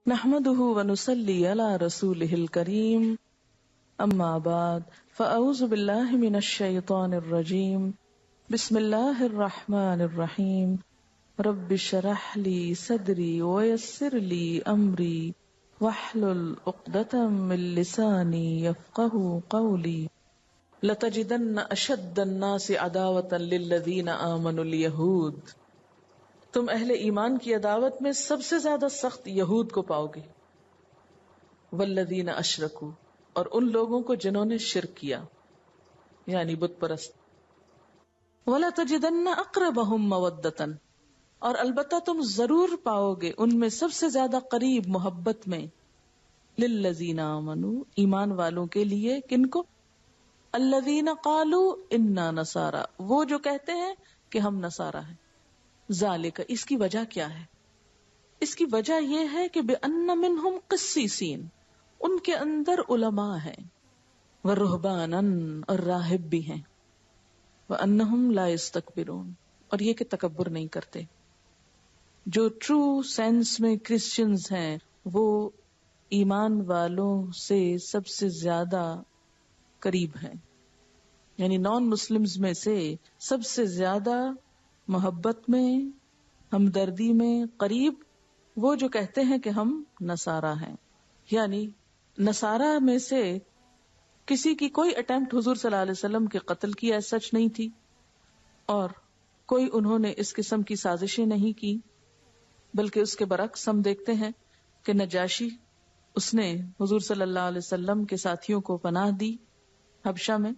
نحمده ونصلي على رسوله الكريم اما بعد فاعوذ بالله من الشيطان الرجيم بسم الله الرحمن الرحيم رب اشرح لي صدري ويسر لي امري واحلل عقدة من لساني يفقهوا قولي لتجدن اشد الناس عداوة للذين آمنوا اليهود، تم اہل ایمان کی عداوت میں سب سے زیادہ سخت یہود کو پاؤ گے، والذین اشرکوا، اور ان لوگوں کو جنہوں نے شرک کیا یعنی بت پرست، وَلَتَجِدَنَّ أَقْرَبَهُمْ مَوَدَّةً، اور البتہ تم ضرور پاؤ گے ان میں سب سے زیادہ قریب محبت میں، للذین آمنوا، ایمان والوں کے لیے، کن کو؟ الذین قالوا انا نصارى، وہ جو کہتے ہیں کہ ہم نصارہ ہیں۔ ذالک، اس کی وجہ کیا ہے؟ اس کی وجہ یہ ہے کہ بأن منہم قسیسین، ان کے اندر علماء ہیں، ورہبانا، اور راہب بھی ہیں، وانہم لا یستکبرون، اور یہ کہ تکبر نہیں کرتے۔ جو ٹرو سینس میں کرسچنز ہیں وہ ایمان والوں سے سب سے زیادہ قریب ہیں، یعنی نان مسلمز میں سے سب سے زیادہ محبت میں، ہمدردی میں قریب وہ جو کہتے ہیں کہ ہم نصارہ ہیں۔ یعنی نصارہ میں سے کسی کی کوئی اٹیمپٹ حضور صلی اللہ علیہ وسلم کے قتل کی ایز سچ نہیں تھی، اور کوئی انہوں نے اس قسم کی سازشیں نہیں کی، بلکہ اس کے برعکس ہم دیکھتے ہیں کہ نجاشی، اس نے حضور صلی اللہ علیہ وسلم کے ساتھیوں کو پناہ دی حبشہ میں،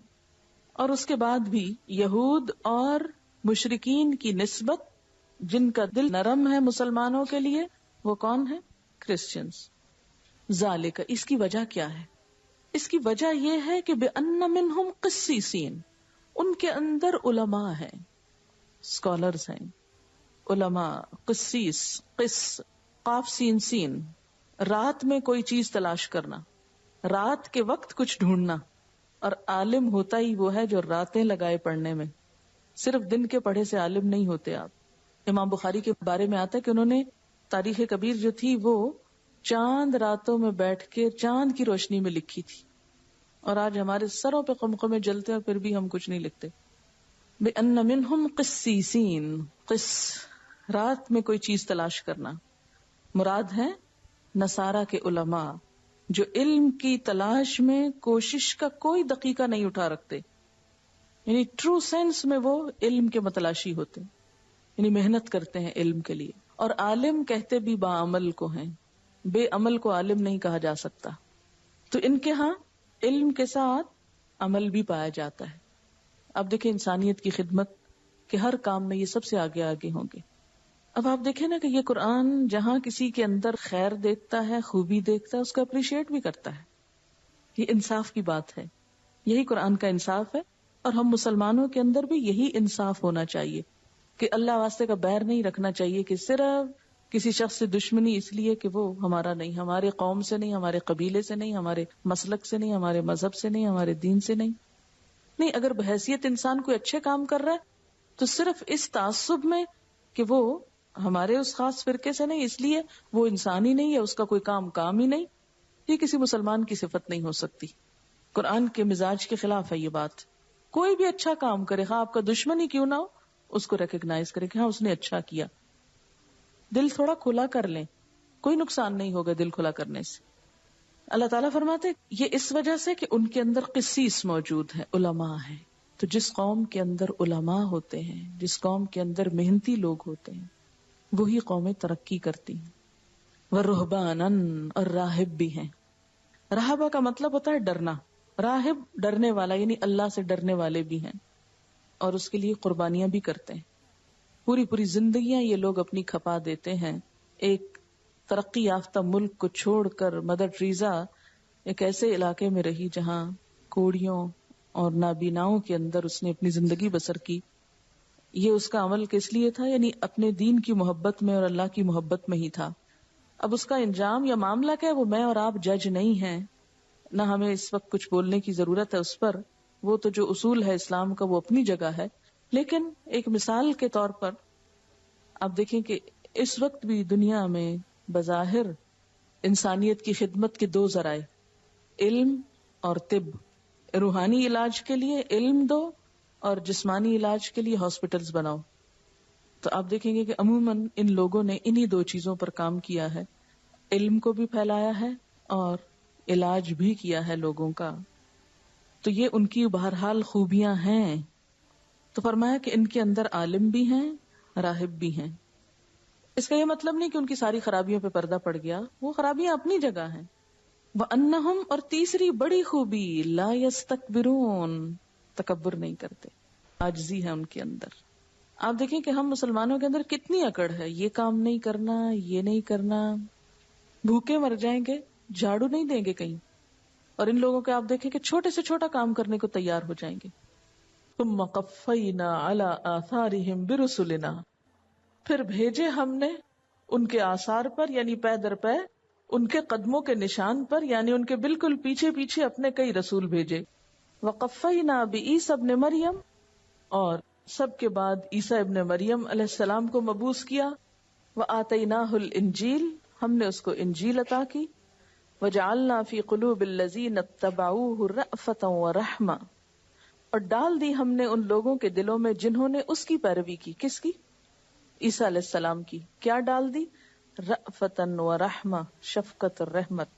اور اس کے بعد بھی یہود اور مشرکین کی نسبت جن کا دل نرم ہے مسلمانوں کے لیے وہ کون ہے؟ کرسچنز۔ ذالک، اس کی وجہ کیا ہے؟ اس کی وجہ یہ ہے کہ بأن منہم قسیسین، ان کے اندر علماء ہیں، اسکالرز ہیں، علماء۔ قسیس، قس، قاف سین سین، رات میں کوئی چیز تلاش کرنا، رات کے وقت کچھ ڈھونڈنا، اور عالم ہوتا ہی وہ ہے جو راتیں لگائے پڑھنے میں، صرف دن کے پڑھے سے عالم نہیں ہوتے آپ۔ امام بخاری کے بارے میں آتا ہے کہ انہوں نے تاریخ کبیر جو تھی وہ چاند راتوں میں بیٹھ کے چاند کی روشنی میں لکھی تھی، اور آج ہمارے سروں پہ قمقمے جلتے ہیں پھر بھی ہم کچھ نہیں لکھتے۔ بِأَنَّ مِنْهُمْ قِسِّيسِينَ، قس، رات میں کوئی چیز تلاش کرنا، مراد ہے نصارہ کے علماء جو علم کی تلاش میں کوشش کا کوئی دقیقہ نہیں اٹھا رکھتے، یعنی ٹرو سینس میں وہ علم کے متلاشی ہوتے، یعنی محنت کرتے ہیں علم کے لیے۔ اور عالم کہتے بھی باعمل کو ہیں، بے عمل کو عالم نہیں کہا جا سکتا، تو ان کے ہاں علم کے ساتھ عمل بھی پایا جاتا ہے۔ اب دیکھیں انسانیت کی خدمت کے ہر کام میں یہ سب سے آگے آگے ہوں گے۔ اب آپ دیکھیں نا کہ یہ قرآن جہاں کسی کے اندر خیر دیکھتا ہے، خوبی دیکھتا ہے، اس کو اپریشیٹ بھی کرتا ہے۔ یہ انصاف کی بات ہے، یہی قرآن کا انصاف ہے، اور ہم مسلمانوں کے اندر بھی یہی انصاف ہونا چاہیے کہ اللہ واسطے کا بیر نہیں رکھنا چاہیے کہ صرف کسی شخص سے دشمنی اس لیے کہ وہ ہمارا نہیں، ہمارے قوم سے نہیں، ہمارے قبیلے سے نہیں، ہمارے مسلک سے نہیں، ہمارے مذہب سے نہیں، ہمارے دین سے نہیں۔ نہیں، اگر بحیثیت انسان کوئی اچھے کام کر رہا ہے تو صرف اس تعصب میں کہ وہ ہمارے اس خاص فرقے سے نہیں، اس لیے وہ انسان ہی نہیں ہے، اس کا کوئی کام ہی نہیں، یہ کسی مسلمان کی صفت نہیں ہو سکتی۔ قرآن کے مزاج کے خلاف ہے یہ بات۔ کوئی بھی اچھا کام کرے، خواہ آپ کا دشمن ہی کیوں نہ ہو، اس کو ریکگنائز کرے کہ ہاں اس نے اچھا کیا۔ دل تھوڑا کھلا کر لیں، کوئی نقصان نہیں ہوگا دل کھلا کرنے سے۔ اللہ تعالیٰ فرماتے یہ اس وجہ سے کہ ان کے اندر قسیس موجود ہے، علماء ہیں۔ تو جس قوم کے اندر علماء ہوتے ہیں، جس قوم کے اندر محنتی لوگ ہوتے ہیں، وہی قومیں ترقی کرتی ہیں۔ وَرُهْبَانًا، اور راہب بھی ہیں۔ راہبہ کا مطلب ہوتا ہے ڈرنا، راہب ڈرنے والا، یعنی اللہ سے ڈرنے والے بھی ہیں، اور اس کے لیے قربانیاں بھی کرتے ہیں۔ پوری پوری زندگیاں یہ لوگ اپنی کھپا دیتے ہیں۔ ایک ترقی یافتہ ملک کو چھوڑ کر مدر ٹریزا ایک ایسے علاقے میں رہی جہاں کوڑیوں اور نابیناؤں کے اندر اس نے اپنی زندگی بسر کی۔ یہ اس کا عمل کس لیے تھا؟ یعنی اپنے دین کی محبت میں اور اللہ کی محبت میں ہی تھا۔ اب اس کا انجام یا معاملہ کیا ہے وہ میں اور آپ جج نہیں ہیں، نہ ہمیں اس وقت کچھ بولنے کی ضرورت ہے اس پر، وہ تو جو اصول ہے اسلام کا وہ اپنی جگہ ہے۔ لیکن ایک مثال کے طور پر آپ دیکھیں کہ اس وقت بھی دنیا میں بظاہر انسانیت کی خدمت کے دو ذرائع، علم اور طب. روحانی علاج کے لیے علم دو اور جسمانی علاج کے لیے ہاسپٹلز بناؤ. تو آپ دیکھیں گے کہ عموماً ان لوگوں نے انہی دو چیزوں پر کام کیا ہے، علم کو بھی پھیلایا ہے اور علاج بھی کیا ہے لوگوں کا. تو یہ ان کی بہرحال خوبیاں ہیں. تو فرمایا کہ ان کے اندر عالم بھی ہیں، راہب بھی ہیں. اس کا یہ مطلب نہیں کہ ان کی ساری خرابیوں پہ پردہ پڑ گیا، وہ خرابیاں اپنی جگہ ہیں. وَأَنَّهُمْ، اور تیسری بڑی خوبی، لا يَسْتَكْبِرُونَ، تکبر نہیں کرتے، عاجزی ہے ان کے اندر. آپ دیکھیں کہ ہم مسلمانوں کے اندر کتنی اکڑ ہے، یہ کام نہیں کرنا، یہ نہیں کرنا، بھوکے مر جائیں گے، جھاڑو نہیں دیں گے کہیں. اور ان لوگوں کے آپ دیکھیں کہ چھوٹے سے چھوٹا کام کرنے کو تیار ہو جائیں گے. ثُمَّ قَفَّيْنَا عَلَىٰ آثَارِهِمْ بِرُسُلِنَا، پھر بھیجے ہم نے ان کے آثار پر، یعنی پے در پے، ان کے قدموں کے نشان پر، یعنی ان کے بالکل پیچھے پیچھے اپنے کئی رسول بھیجے. وَقَفَّيْنَا بِعِیسَىٰ ابْنِ مَرْیَم، اور سب کے بعد عیسیٰ ابن مریم علیہ السلام کو مبعوث کیا. وَآتَيْنَاهُ الْإِنْجِیلَ، ہم نے اس کو انجیل عطا کی. وَجَعَلْنَا فِي قُلُوبِ الَّذِينَ اتَّبَعُوهُ رَأْفَةً وَرَحْمَةً، اور ڈال دی ہم نے ان لوگوں کے دلوں میں جنہوں نے اس کی پیروی کی. کس کی؟ عیسیٰ علیہ السلام کی. کیا ڈال دی؟ رأفةً ورحمہ، شفقت اور رحمت.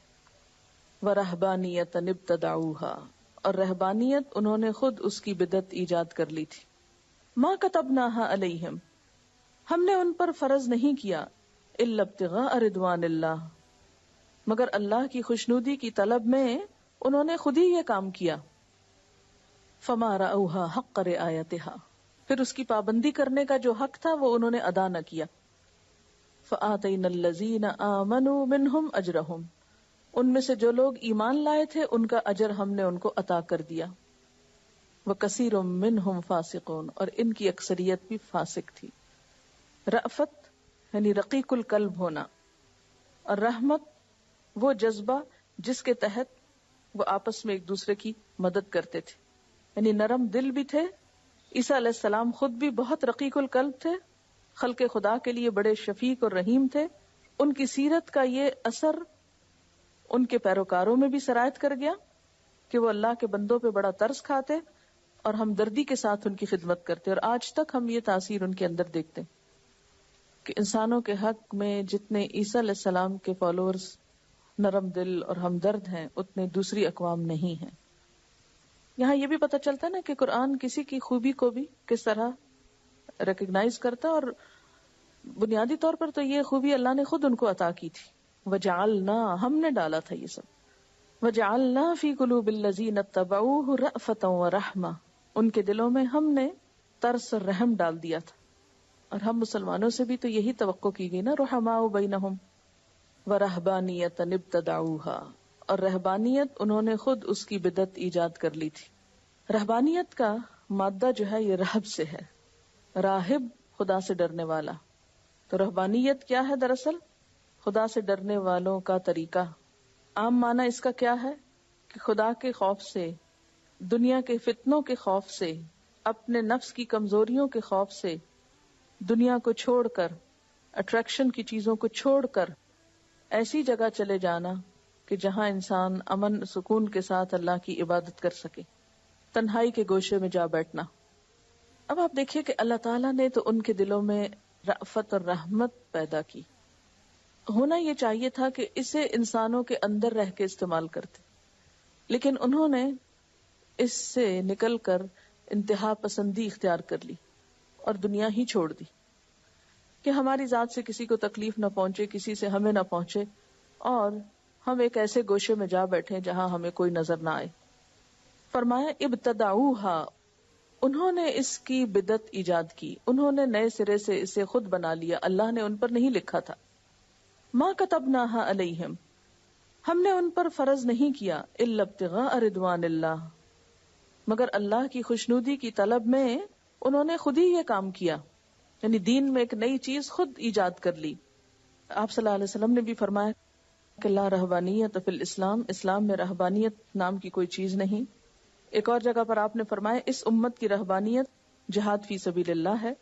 ورہبانیۃ ابتدعوها، اور رہبانیت انہوں نے خود اس کی بدعت ایجاد کر لی تھی. ما کتبناها علیہم، ہم نے ان پر فرض نہیں کیا، الا ابتغاء رضوان اللہ، مگر اللہ کی خوشنودی کی طلب میں انہوں نے خود ہی یہ کام کیا. فما رأوها حق رعایتها، پھر اس کی پابندی کرنے کا جو حق تھا وہ انہوں نے ادا نہ کیا. فآتینا الذین آمنوا منہم اجرہم، ان میں سے جو لوگ ایمان لائے تھے ان کا اجر ہم نے ان کو عطا کر دیا. وکثیر منہم فاسقون، اور ان کی اکثریت بھی فاسق تھی. رأفت یعنی رقیق القلب ہونا، اور رحمت وہ جذبہ جس کے تحت وہ آپس میں ایک دوسرے کی مدد کرتے تھے، یعنی نرم دل بھی تھے. عیسیٰ علیہ السلام خود بھی بہت رقیق القلب تھے، خلق خدا کے لیے بڑے شفیق اور رحیم تھے. ان کی سیرت کا یہ اثر ان کے پیروکاروں میں بھی سرایت کر گیا کہ وہ اللہ کے بندوں پہ بڑا ترس کھاتے اور ہمدردی کے ساتھ ان کی خدمت کرتے. اور آج تک ہم یہ تاثیر ان کے اندر دیکھتے ہیں کہ انسانوں کے حق میں جتنے عیسیٰ علیہ السلام کے فالوورز نرم دل اور ہمدرد ہیں اتنے دوسری اقوام نہیں ہیں. یہاں یہ بھی پتہ چلتا ہے نا کہ قرآن کسی کی خوبی کو بھی کس طرح ریکگنائز کرتا ہے، اور بنیادی طور پر تو یہ خوبی اللہ نے خود ان کو عطا کی تھی. وجعلنا، ہم نے ڈالا تھا یہ سب. وجعلنا فی قلوب الذین اتبعوہ رأفۃ ورحمہ، ان کے دلوں میں ہم نے ترس اور رحم ڈال دیا تھا. اور ہم مسلمانوں سے بھی تو یہی توقع کی گئی نا، رحماء بینہم ورہبانیۃ ابتدعوہا، اور رہبانیت انہوں نے خود اس کی بدعت ایجاد کر لی تھی. رہبانیت کا مادہ جو ہے یہ رہب سے ہے، راہب خدا سے ڈرنے والا. تو رہبانیت کیا ہے؟ دراصل خدا سے ڈرنے والوں کا طریقہ. عام معنی اس کا کیا ہے کہ خدا کے خوف سے، دنیا کے فتنوں کے خوف سے، اپنے نفس کی کمزوریوں کے خوف سے دنیا کو چھوڑ کر، اٹریکشن کی چیزوں کو چھوڑ کر ایسی جگہ چلے جانا کہ جہاں انسان امن سکون کے ساتھ اللہ کی عبادت کر سکے، تنہائی کے گوشے میں جا بیٹھنا. اب آپ دیکھیے کہ اللہ تعالیٰ نے تو ان کے دلوں میں رأفت اور رحمت پیدا کی. ہونا یہ چاہیے تھا کہ اسے انسانوں کے اندر رہ کے استعمال کرتے، لیکن انہوں نے اس سے نکل کر انتہا پسندی اختیار کر لی اور دنیا ہی چھوڑ دی کہ ہماری ذات سے کسی کو تکلیف نہ پہنچے، کسی سے ہمیں نہ پہنچے، اور ہم ایک ایسے گوشے میں جا بیٹھے جہاں ہمیں کوئی نظر نہ آئے. فرمایا ابتدعوہا، انہوں نے اس کی بدعت ایجاد کی، انہوں نے نئے سرے سے اسے خود بنا لیا، اللہ نے ان پر نہیں لکھا تھا. ما کتبناہا علیہم، ہم نے ان پر فرض نہیں کیا، الا ابتغاء رضوان اللہ، مگر اللہ کی خوشنودی کی طلب میں انہوں نے خود ہی یہ کام کیا، یعنی دین میں ایک نئی چیز خود ایجاد کر لی. آپ صلی اللہ علیہ وسلم نے بھی فرمایا کہ لا رہبانیت فی الاسلام، اسلام میں رہبانیت نام کی کوئی چیز نہیں. ایک اور جگہ پر آپ نے فرمایا اس امت کی رہبانیت جہاد فی سبیل اللہ ہے،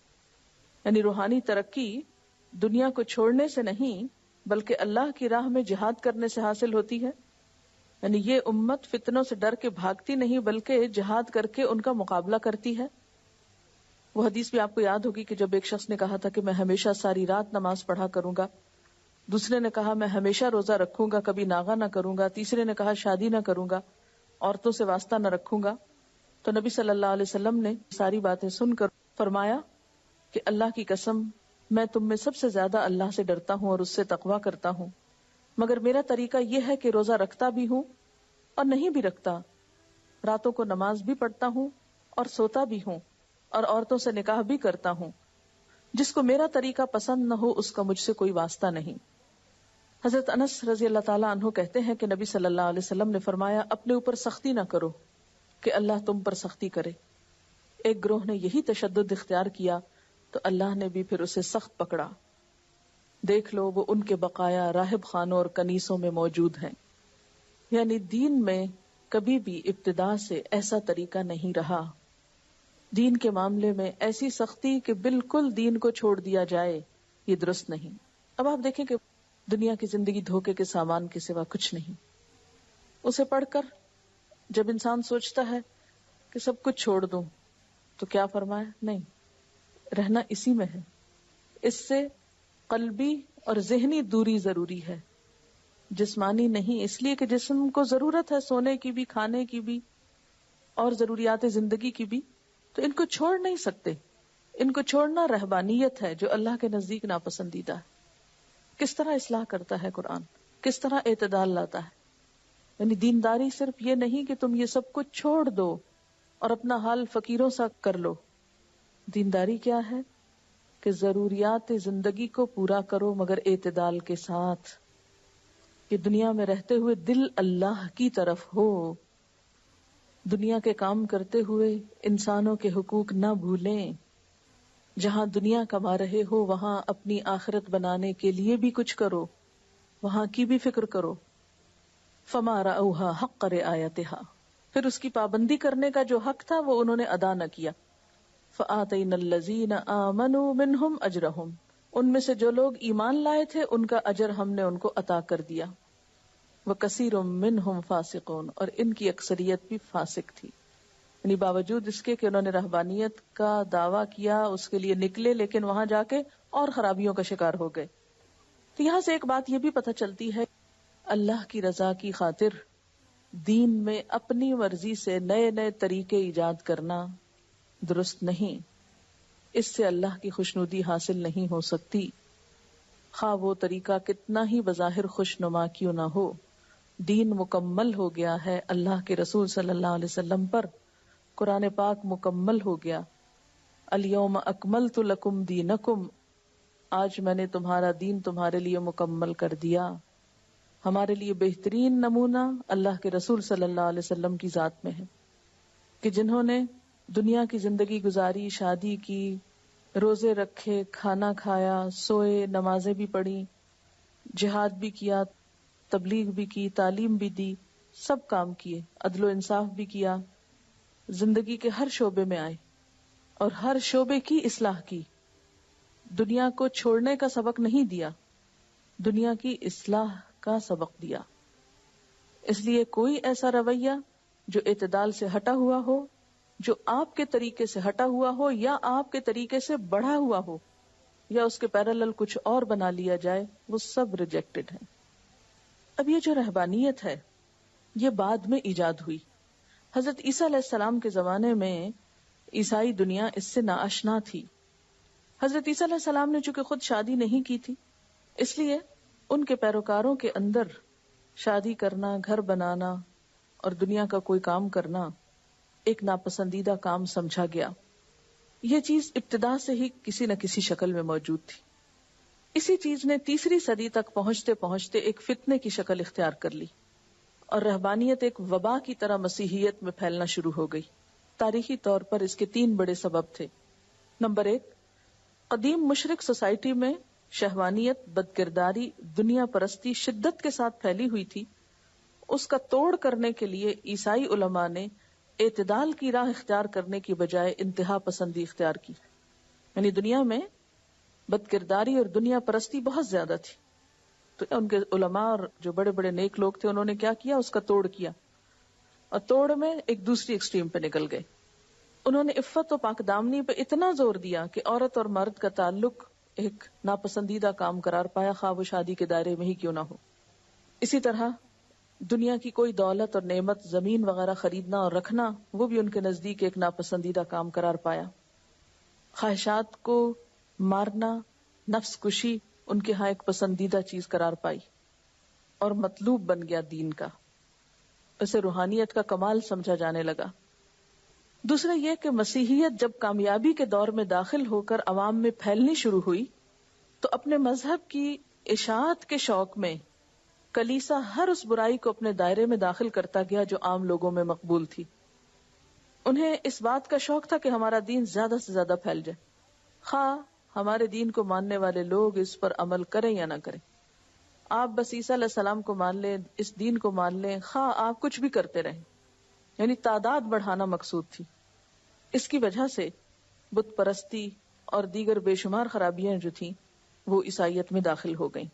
یعنی روحانی ترقی دنیا کو چھوڑنے سے نہیں بلکہ اللہ کی راہ میں جہاد کرنے سے حاصل ہوتی ہے. یعنی یہ امت فتنوں سے ڈر کے بھاگتی نہیں بلکہ جہاد کر کے ان کا مقابلہ کرتی ہے. وہ حدیث بھی آپ کو یاد ہوگی کہ جب ایک شخص نے کہا تھا کہ میں ہمیشہ ساری رات نماز پڑھا کروں گا، دوسرے نے کہا میں ہمیشہ روزہ رکھوں گا، کبھی ناغہ نہ کروں گا، تیسرے نے کہا شادی نہ کروں گا، عورتوں سے واسطہ نہ رکھوں گا، تو نبی صلی اللہ علیہ وسلم نے ساری باتیں سن کر فرمایا کہ اللہ کی قسم میں تم میں سب سے زیادہ اللہ سے ڈرتا ہوں اور اس سے تقویٰ کرتا ہوں، مگر میرا طریقہ یہ ہے کہ روزہ رکھتا بھی ہوں اور نہیں بھی رکھتا، راتوں کو نماز بھی پڑھتا ہوں اور سوتا بھی ہوں اور عورتوں سے نکاح بھی کرتا ہوں. جس کو میرا طریقہ پسند نہ ہو اس کا مجھ سے کوئی واسطہ نہیں. حضرت انس رضی اللہ تعالیٰ عنہ کہتے ہیں کہ نبی صلی اللہ علیہ وسلم نے فرمایا اپنے اوپر سختی نہ کرو کہ اللہ تم پر سختی کرے. ایک گروہ نے یہی تشدد اختیار کیا تو اللہ نے بھی پھر اسے سخت پکڑا. دیکھ لو وہ ان کے بقایا راہب خانوں اور کنیسوں میں موجود ہیں. یعنی دین میں کبھی بھی ابتدا سے ایسا طریقہ نہیں رہا. دین کے معاملے میں ایسی سختی کہ بالکل دین کو چھوڑ دیا جائے، یہ درست نہیں. اب آپ دیکھیں کہ دنیا کی زندگی دھوکے کے سامان کے سوا کچھ نہیں. اسے پڑھ کر جب انسان سوچتا ہے کہ سب کچھ چھوڑ دوں تو کیا فرمایا؟ نہیں، رہنا اسی میں ہے. اس سے قلبی اور ذہنی دوری ضروری ہے، جسمانی نہیں، اس لیے کہ جسم کو ضرورت ہے سونے کی بھی، کھانے کی بھی اور ضروریات زندگی کی بھی، تو ان کو چھوڑ نہیں سکتے. ان کو چھوڑنا رہبانیت ہے جو اللہ کے نزدیک ناپسندیدہ ہے. کس طرح اصلاح کرتا ہے قرآن، کس طرح اعتدال لاتا ہے. یعنی دینداری صرف یہ نہیں کہ تم یہ سب کچھ چھوڑ دو اور اپنا حال فقیروں سا کر لو. دینداری کیا ہے کہ ضروریات زندگی کو پورا کرو مگر اعتدال کے ساتھ، کہ دنیا میں رہتے ہوئے دل اللہ کی طرف ہو، دنیا کے کام کرتے ہوئے انسانوں کے حقوق نہ بھولیں. جہاں دنیا کما رہے ہو وہاں اپنی آخرت بنانے کے لیے بھی کچھ کرو، وہاں کی بھی فکر کرو. فما رأوها حق رعایتها، پھر اس کی پابندی کرنے کا جو حق تھا وہ انہوں نے ادا نہ کیا. فآتینا الذین آمنوا منہم اجرہم، ان میں سے جو لوگ ایمان لائے تھے ان کا اجر ہم نے ان کو عطا کر دیا. وکثیر منہم فاسقون، اور ان کی اکثریت بھی فاسق تھی. یعنی باوجود اس کے کہ انہوں نے رہبانیت کا دعویٰ کیا، اس کے لیے نکلے، لیکن وہاں جا کے اور خرابیوں کا شکار ہو گئے. تو یہاں سے ایک بات یہ بھی پتہ چلتی ہے، اللہ کی رضا کی خاطر دین میں اپنی مرضی سے نئے نئے طریقے ایجاد کرنا درست نہیں. اس سے اللہ کی خوشنودی حاصل نہیں ہو سکتی، خواہ وہ طریقہ کتنا ہی بظاہر خوش نما کیوں نہ ہو. دین مکمل ہو گیا ہے اللہ کے رسول صلی اللہ علیہ وسلم پر، قرآن پاک مکمل ہو گیا. الیوم اکملت لکم دینکم، آج میں نے تمہارا دین تمہارے لیے مکمل کر دیا. ہمارے لیے بہترین نمونہ اللہ کے رسول صلی اللہ علیہ وسلم کی ذات میں ہے کہ جنہوں نے دنیا کی زندگی گزاری، شادی کی، روزے رکھے، کھانا کھایا، سوئے، نمازیں بھی پڑھی، جہاد بھی کیا، تبلیغ بھی کی، تعلیم بھی دی، سب کام کیے، عدل و انصاف بھی کیا، زندگی کے ہر شعبے میں آئے اور ہر شعبے کی اصلاح کی. دنیا کو چھوڑنے کا سبق نہیں دیا، دنیا کی اصلاح کا سبق دیا. اس لیے کوئی ایسا رویہ جو اعتدال سے ہٹا ہوا ہو، جو آپ کے طریقے سے ہٹا ہوا ہو یا آپ کے طریقے سے بڑھا ہوا ہو یا اس کے پیرالل کچھ اور بنا لیا جائے، وہ سب ریجیکٹڈ ہے. اب یہ جو رہبانیت ہے یہ بعد میں ایجاد ہوئی. حضرت عیسیٰ علیہ السلام کے زمانے میں عیسائی دنیا اس سے ناآشنا تھی. حضرت عیسیٰ علیہ السلام نے چونکہ خود شادی نہیں کی تھی، اس لیے ان کے پیروکاروں کے اندر شادی کرنا، گھر بنانا اور دنیا کا کوئی کام کرنا ایک ناپسندیدہ کام سمجھا گیا. یہ چیز ابتدا سے ہی کسی نہ کسی شکل میں موجود تھی. اسی چیز نے 3 صدی تک پہنچتے پہنچتے ایک فتنے کی شکل اختیار کر لی اور رہبانیت ایک وبا کی طرح مسیحیت میں پھیلنا شروع ہو گئی. تاریخی طور پر اس کے 3 بڑے سبب تھے. نمبر 1، قدیم مشرک سوسائٹی میں شہوانیت، بدکرداری، دنیا پرستی شدت کے ساتھ پھیلی ہوئی تھی. اس کا توڑ کرنے کے لیے عیسائی علماء نے اعتدال کی راہ اختیار کرنے کی بجائے انتہا پسندی اختیار کی. یعنی دنیا میں بدکرداری اور دنیا پرستی بہت زیادہ تھی. تو ان کے علماء اور جو بڑے بڑے نیک لوگ تھے انہوں نے کیا کیا، اس کا توڑ کیا، اور توڑ میں ایک دوسری ایکسٹریم پہ نکل گئے. انہوں نے عفت و پاک دامنی پہ اتنا زور دیا کہ عورت اور مرد کا تعلق ایک ناپسندیدہ کام قرار پایا، خواہ وہ شادی کے دائرے میں ہی کیوں نہ ہو. اسی طرح دنیا کی کوئی دولت اور نعمت، زمین وغیرہ خریدنا اور رکھنا، وہ بھی ان کے نزدیک ایک ناپسندیدہ کام قرار پایا. خواہشات کو مارنا، نفس کشی ان کے ہاں ایک پسندیدہ چیز قرار پائی اور مطلوب بن گیا دین کا. اسے روحانیت کا کمال سمجھا جانے لگا. دوسرا یہ کہ مسیحیت جب کامیابی کے دور میں داخل ہو کر عوام میں پھیلنی شروع ہوئی تو اپنے مذہب کی اشاعت کے شوق میں کلیسا ہر اس برائی کو اپنے دائرے میں داخل کرتا گیا جو عام لوگوں میں مقبول تھی. انہیں اس بات کا شوق تھا کہ ہمارا دین زیادہ سے زیادہ پھیل جائے، خواہ ہمارے دین کو ماننے والے لوگ اس پر عمل کریں یا نہ کریں. آپ بس عیسیٰ علیہ السلام کو مان لیں، اس دین کو مان لیں، خواہ آپ کچھ بھی کرتے رہیں. یعنی تعداد بڑھانا مقصود تھی. اس کی وجہ سے بت پرستی اور دیگر بے شمار خرابیاں جو تھیں وہ عیسائیت میں داخل ہو گئیں.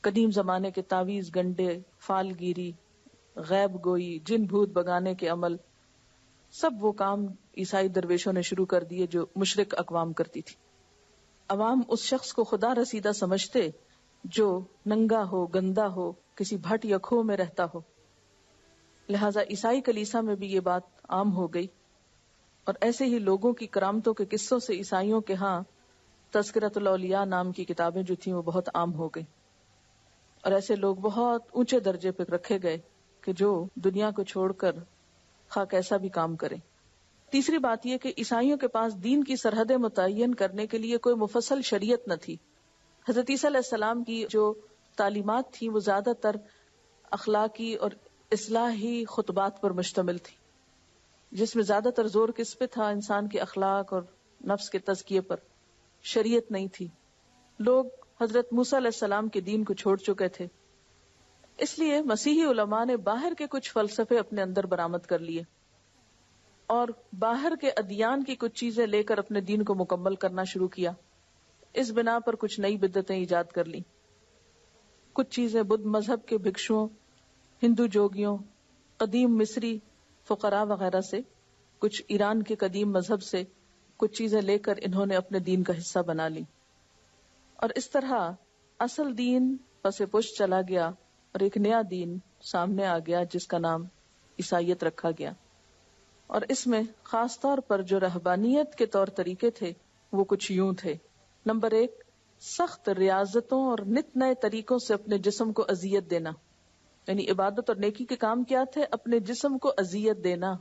قدیم زمانے کے تعویذ گنڈے، فال گیری، غیب گوئی، جن بھوت بگانے کے عمل، سب وہ کام عیسائی درویشوں نے شروع کر دیے جو مشرک اقوام کرتی تھی. عوام اس شخص کو خدا رسیدہ سمجھتے جو ننگا ہو، گندا ہو، کسی بھٹ یا کھو میں رہتا ہو. لہذا عیسائی کلیسا میں بھی یہ بات عام ہو گئی، اور ایسے ہی لوگوں کی کرامتوں کے قصوں سے عیسائیوں کے ہاں تذکرۃ الاولیاء نام کی کتابیں جو تھیں وہ بہت عام ہو گئی، اور ایسے لوگ بہت اونچے درجے پہ رکھے گئے کہ جو دنیا کو چھوڑ کر خواہ کیسا بھی کام کریں. تیسری بات یہ کہ عیسائیوں کے پاس دین کی سرحدیں متعین کرنے کے لیے کوئی مفصل شریعت نہ تھی. حضرت عیسیٰ علیہ السلام کی جو تعلیمات تھیں وہ زیادہ تر اخلاقی اور اصلاحی خطبات پر مشتمل تھی، جس میں زیادہ تر زور کس پہ تھا؟ انسان کے اخلاق اور نفس کے تزکیے پر. شریعت نہیں تھی. لوگ حضرت موسیٰ علیہ السلام کے دین کو چھوڑ چکے تھے. اس لیے مسیحی علماء نے باہر کے کچھ فلسفے اپنے اندر برآمد کر لیے اور باہر کے ادیان کی کچھ چیزیں لے کر اپنے دین کو مکمل کرنا شروع کیا. اس بنا پر کچھ نئی بدعتیں ایجاد کر لی. کچھ چیزیں بدھ مذہب کے بھکشوؤں، ہندو جوگیوں، قدیم مصری فقراء وغیرہ سے، کچھ ایران کے قدیم مذہب سے کچھ چیزیں لے کر انہوں نے اپنے دین کا حصہ بنا لی. اور اس طرح اصل دین پس پش چلا گیا اور ایک نیا دین سامنے آ گیا جس کا نام عیسائیت رکھا گیا. اور اس میں خاص طور پر جو رہبانیت کے طور طریقے تھے وہ کچھ یوں تھے. نمبر 1، سخت ریاضتوں اور نت نئے طریقوں سے اپنے جسم کو اذیت دینا. یعنی عبادت اور نیکی کے کام کیا تھے؟ اپنے جسم کو اذیت دینا.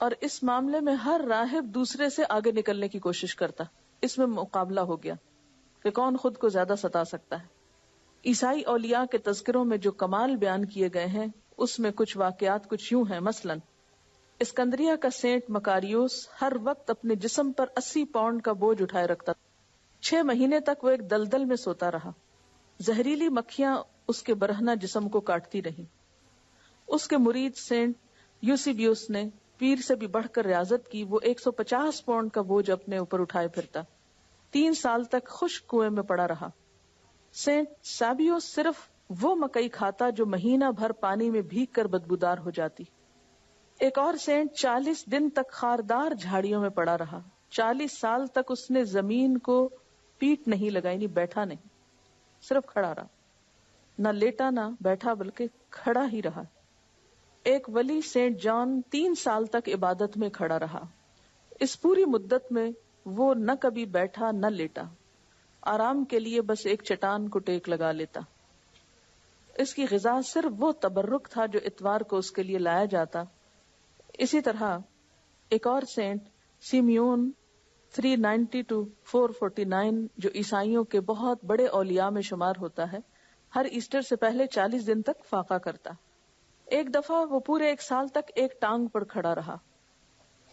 اور اس معاملے میں ہر راہب دوسرے سے آگے نکلنے کی کوشش کرتا. اس میں مقابلہ ہو گیا کہ کون خود کو زیادہ ستا سکتا ہے. عیسائی اولیاء کے تذکروں میں جو کمال بیان کیے گئے ہیں اس میں کچھ واقعات کچھ یوں ہیں. مثلاً اسکندریہ کا سینٹ مکاریوس ہر وقت اپنے جسم پر 80 پاؤنڈ کا بوجھ اٹھائے رکھتا. 6 مہینے تک وہ ایک دلدل میں سوتا رہا. زہریلی مکھیاں اس کے برہنہ جسم کو کاٹتی رہیں. اس کے مرید سینٹ یوسیبیوس نے پیر سے بھی بڑھ کر ریاضت کی. وہ 150 پاؤنڈ کا بوجھ اپنے اوپر اٹھائے پھرتا. 3 سال تک خشک کنویں میں پڑا رہا. سینٹ سابیوس صرف وہ مکئی کھاتا جو مہینہ بھر پانی میں بھیگ کر بدبودار ہو جاتی. ایک اور سینٹ 40 دن تک خاردار جھاڑیوں میں پڑا رہا. 40 سال تک اس نے زمین کو پیٹ نہیں لگائی، نہیں بیٹھا نہیں، صرف کھڑا رہا. نہ لیٹا نہ بیٹھا بلکہ کھڑا ہی رہا. ایک ولی سینٹ جان 3 سال تک عبادت میں کھڑا رہا. اس پوری مدت میں وہ نہ کبھی بیٹھا نہ لیٹا. آرام کے لیے بس ایک چٹان کو ٹیک لگا لیتا. اس کی غذا صرف وہ تبرک تھا جو اتوار کو اس کے لیے لایا جاتا. اسی طرح ایک اور سینٹ سیمیون 390 to 449 جو عیسائیوں کے بہت بڑے اولیاء میں شمار ہوتا ہے، ہر ایسٹر سے پہلے 40 دن تک فاقہ کرتا. ایک دفعہ وہ پورے 1 سال تک ایک ٹانگ پر کھڑا رہا.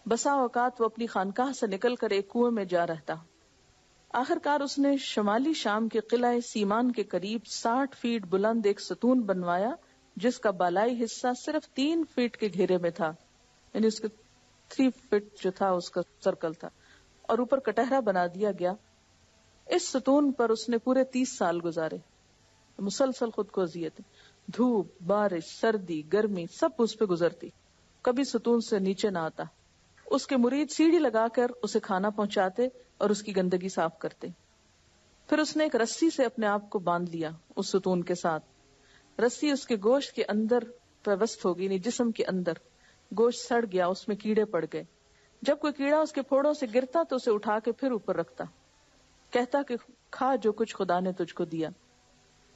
بسا اوقات وہ اپنی خانقاہ سے نکل کر ایک کنویں میں جا رہتا. آخر کار اس نے شمالی شام کے قلعہ سیمان کے قریب 60 فیٹ بلند ایک ستون بنوایا جس کا بالائی حصہ صرف 3 فیٹ کے گھیرے میں تھا. یعنی اس کا 3 فٹ جو تھا اس کا سرکل تھا، اور اوپر کٹہرا بنا دیا گیا. اس ستون پر اس نے پورے 30 سال گزارے. مسلسل خود کو اذیت، دھوپ، بارش، سردی، گرمی سب اس پہ گزرتی، کبھی ستون سے نیچے نہ آتا. اس کے مرید سیڑھی لگا کر اسے کھانا پہنچاتے اور اس کی گندگی صاف کرتے. پھر اس نے ایک رسی سے اپنے آپ کو باندھ لیا اس ستون کے ساتھ. رسی اس کے گوشت کے اندر پیوست ہو گئی، یعنی جسم کے اندر. گوشت سڑ گیا، اس میں کیڑے پڑ گئے. جب کوئی کیڑا اس کے پھوڑوں سے گرتا تو اسے اٹھا کے پھر اوپر رکھتا، کہتا کہ کھا جو کچھ خدا نے تجھ کو دیا.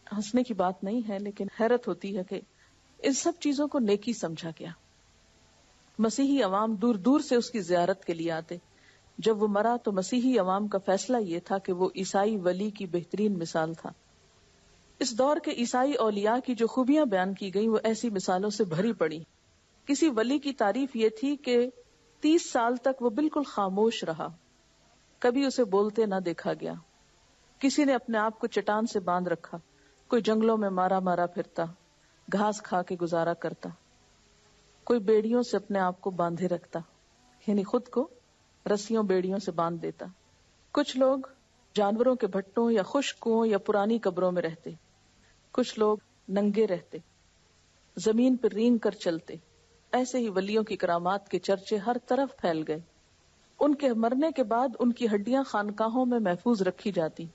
ہنسنے کی بات نہیں ہے، لیکن حیرت ہوتی ہے کہ ان سب چیزوں کو نیکی سمجھا گیا. مسیحی عوام دور دور سے اس کی زیارت کے لیے آتے. جب وہ مرا تو مسیحی عوام کا فیصلہ یہ تھا کہ وہ عیسائی ولی کی بہترین مثال تھا. اس دور کے عیسائی اولیاء کی جو خوبیاں بیان کی گئیں وہ ایسی مثالوں سے بھری پڑی. کسی ولی کی تعریف یہ تھی کہ 30 سال تک وہ بالکل خاموش رہا، کبھی اسے بولتے نہ دیکھا گیا. کسی نے اپنے آپ کو چٹان سے باندھ رکھا، کوئی جنگلوں میں مارا مارا پھرتا، گھاس کھا کے گزارا کرتا، کوئی بیڑیوں سے اپنے آپ کو باندھے رکھتا، یعنی خود کو رسیوں بیڑیوں سے باندھ دیتا. کچھ لوگ جانوروں کے بھٹوں یا خشک کنووں یا پرانی قبروں میں رہتے. کچھ لوگ ننگے رہتے، زمین پر رینگ کر چلتے. ایسے ہی ولیوں کی کرامات کے چرچے ہر طرف پھیل گئے. ان کے مرنے کے بعد ان کی ہڈیاں خانقاہوں میں محفوظ رکھی جاتی.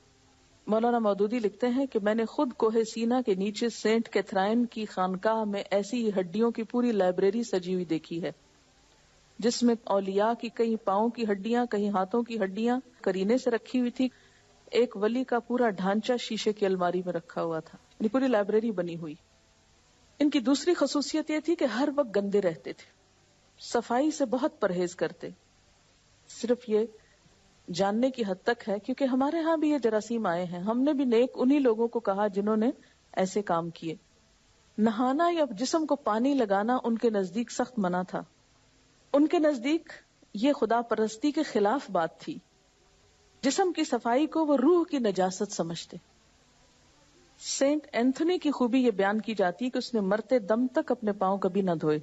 مولانا مودودی لکھتے ہیں کہ میں نے خود کوہ سینا کے نیچے سینٹ کیتھرائن کی خانقاہ میں ایسی ہی ہڈیوں کی پوری لائبریری سجی ہوئی دیکھی ہے، جس میں اولیاء کی کئی پاؤں کی ہڈیاں، کئی ہاتھوں کی ہڈیاں کرینے سے رکھی ہوئی تھی. ایک ولی کا پورا ڈھانچہ شیشے کی الماری میں رکھا ہوا تھا، یعنی پوری لائبریری بنی ہوئی. ان کی دوسری خصوصیت یہ تھی کہ ہر وقت گندے رہتے تھے، صفائی سے بہت پرہیز کرتے. صرف یہ جاننے کی حد تک ہے کیونکہ ہمارے ہاں بھی یہ جراثیم آئے ہیں. ہم نے بھی نیک انہی لوگوں کو کہا جنہوں نے ایسے کام کیے. نہانا یا جسم کو پانی لگانا ان کے نزدیک سخت منع تھا. ان کے نزدیک یہ خدا پرستی کے خلاف بات تھی. جسم کی صفائی کو وہ روح کی نجاست سمجھتے. سینٹ اینتھنی کی خوبی یہ بیان کی جاتی کہ اس نے مرتے دم تک اپنے پاؤں کبھی نہ دھوئے.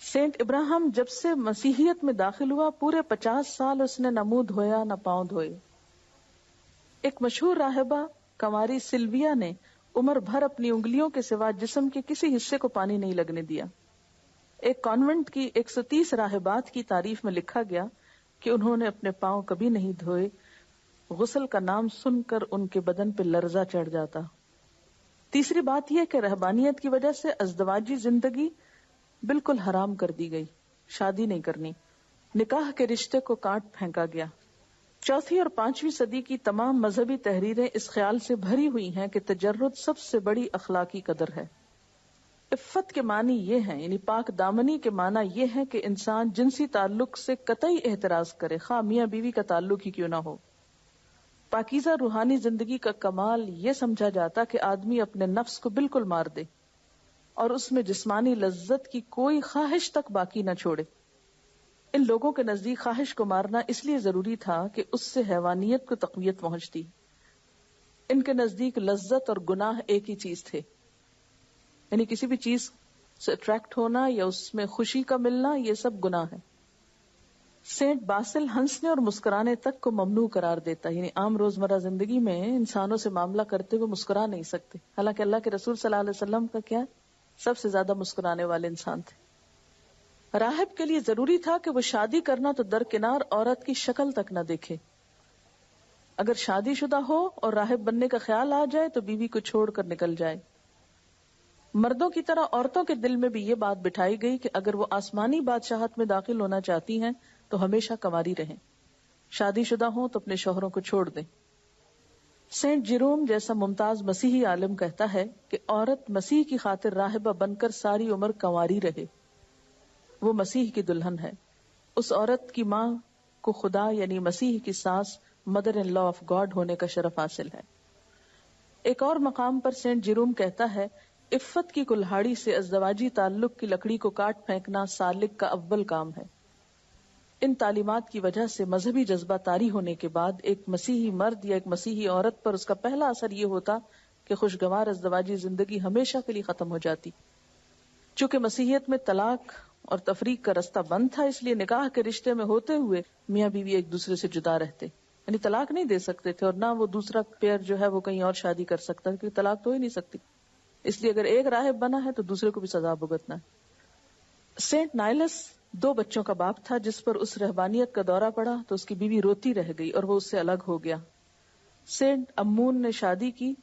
سینٹ ابراہیم جب سے مسیحیت میں داخل ہوا پورے 50 سال اس نے نہ منہ دھویا نہ پاؤں دھوئے. ایک مشہور راہبہ کنواری سلویا نے عمر بھر اپنی انگلیوں کے سوا جسم کے کسی حصے کو پانی نہیں لگنے دیا. ایک کانوینٹ کی 130 راہبات کی تعریف میں لکھا گیا کہ انہوں نے اپنے پاؤں کبھی نہیں دھوئے. غسل کا نام سن کر ان کے بدن پہ لرزہ چڑھ جاتا. تیسری بات یہ کہ رہبانیت کی وجہ سے ازدواجی زندگی بالکل حرام کر دی گئی، شادی نہیں کرنی، نکاح کے رشتے کو کاٹ پھینکا گیا. 4 اور 5ویں صدی کی تمام مذہبی تحریریں اس خیال سے بھری ہوئی ہیں کہ تجرد سب سے بڑی اخلاقی قدر ہے. عفت کے معنی یہ ہیں، یعنی پاک دامنی کے معنی یہ ہے کہ انسان جنسی تعلق سے قطعی احتراز کرے، خواہ میاں بیوی کا تعلق ہی کیوں نہ ہو. پاکیزہ روحانی زندگی کا کمال یہ سمجھا جاتا کہ آدمی اپنے نفس کو بالکل مار دے اور اس میں جسمانی لذت کی کوئی خواہش تک باقی نہ چھوڑے. ان لوگوں کے نزدیک خواہش کو مارنا اس لیے ضروری تھا کہ اس سے حیوانیت کو تقویت پہنچتی. ان کے نزدیک لذت اور گناہ ایک ہی چیز تھے، یعنی کسی بھی چیز سے اٹریکٹ ہونا یا اس میں خوشی کا ملنا یہ سب گناہ ہے. سینٹ باسل ہنسنے اور مسکرانے تک کو ممنوع قرار دیتا، یعنی عام روزمرہ زندگی میں انسانوں سے معاملہ کرتے ہوئے مسکرا نہیں سکتے، حالانکہ اللہ کے رسول صلی اللہ علیہ وسلم کا کیا سب سے زیادہ مسکرانے والے انسان تھے. راہب کے لیے ضروری تھا کہ وہ شادی کرنا تو درکنار عورت کی شکل تک نہ دیکھے. اگر شادی شدہ ہو اور راہب بننے کا خیال آ جائے تو بیوی کو چھوڑ کر نکل جائے. مردوں کی طرح عورتوں کے دل میں بھی یہ بات بٹھائی گئی کہ اگر وہ آسمانی بادشاہت میں داخل ہونا چاہتی ہیں تو ہمیشہ کنواری رہیں، شادی شدہ ہوں تو اپنے شوہروں کو چھوڑ دیں. سینٹ جیروم جیسا ممتاز مسیحی عالم کہتا ہے کہ عورت مسیح کی خاطر راہبہ بن کر ساری عمر کنواری رہے، وہ مسیح کی دلہن ہے. اس عورت کی ماں کو خدا یعنی مسیح کی ساس mother in law of God ہونے کا شرف حاصل ہے. ایک اور مقام پر سینٹ جیروم کہتا ہے عفت کی کلہاڑی سے ازدواجی تعلق کی لکڑی کو کاٹ پھینکنا سالک کا اول کام ہے. ان تعلیمات کی وجہ سے مذہبی جذبہ طاری ہونے کے بعد ایک مسیحی مرد یا ایک مسیحی عورت پر اس کا پہلا اثر یہ ہوتا کہ خوشگوار ازدواجی زندگی ہمیشہ کے لیے ختم ہو جاتی. چونکہ مسیحیت میں طلاق اور تفریق کا رستہ بند تھا، اس لیے نکاح کے رشتے میں ہوتے ہوئے میاں بیوی ایک دوسرے سے جدا رہتے. یعنی طلاق نہیں دے سکتے تھے، اور نہ وہ دوسرا پیئر جو ہے وہ کہیں اور شادی کر سکتا، کیونکہ طلاق تو ہو ہی نہیں سکتی. اس لیے اگر ایک راہب بنا ہے تو دوسرے کو بھی سزا بھگتنا ہے. سینٹ نائلس 2 بچوں کا باپ تھا. جس پر اس رہبانیت کا دورہ پڑا تو اس کی بیوی روتی رہ گئی اور وہ اس سے الگ ہو گیا. سینٹ امون نے شادی کی.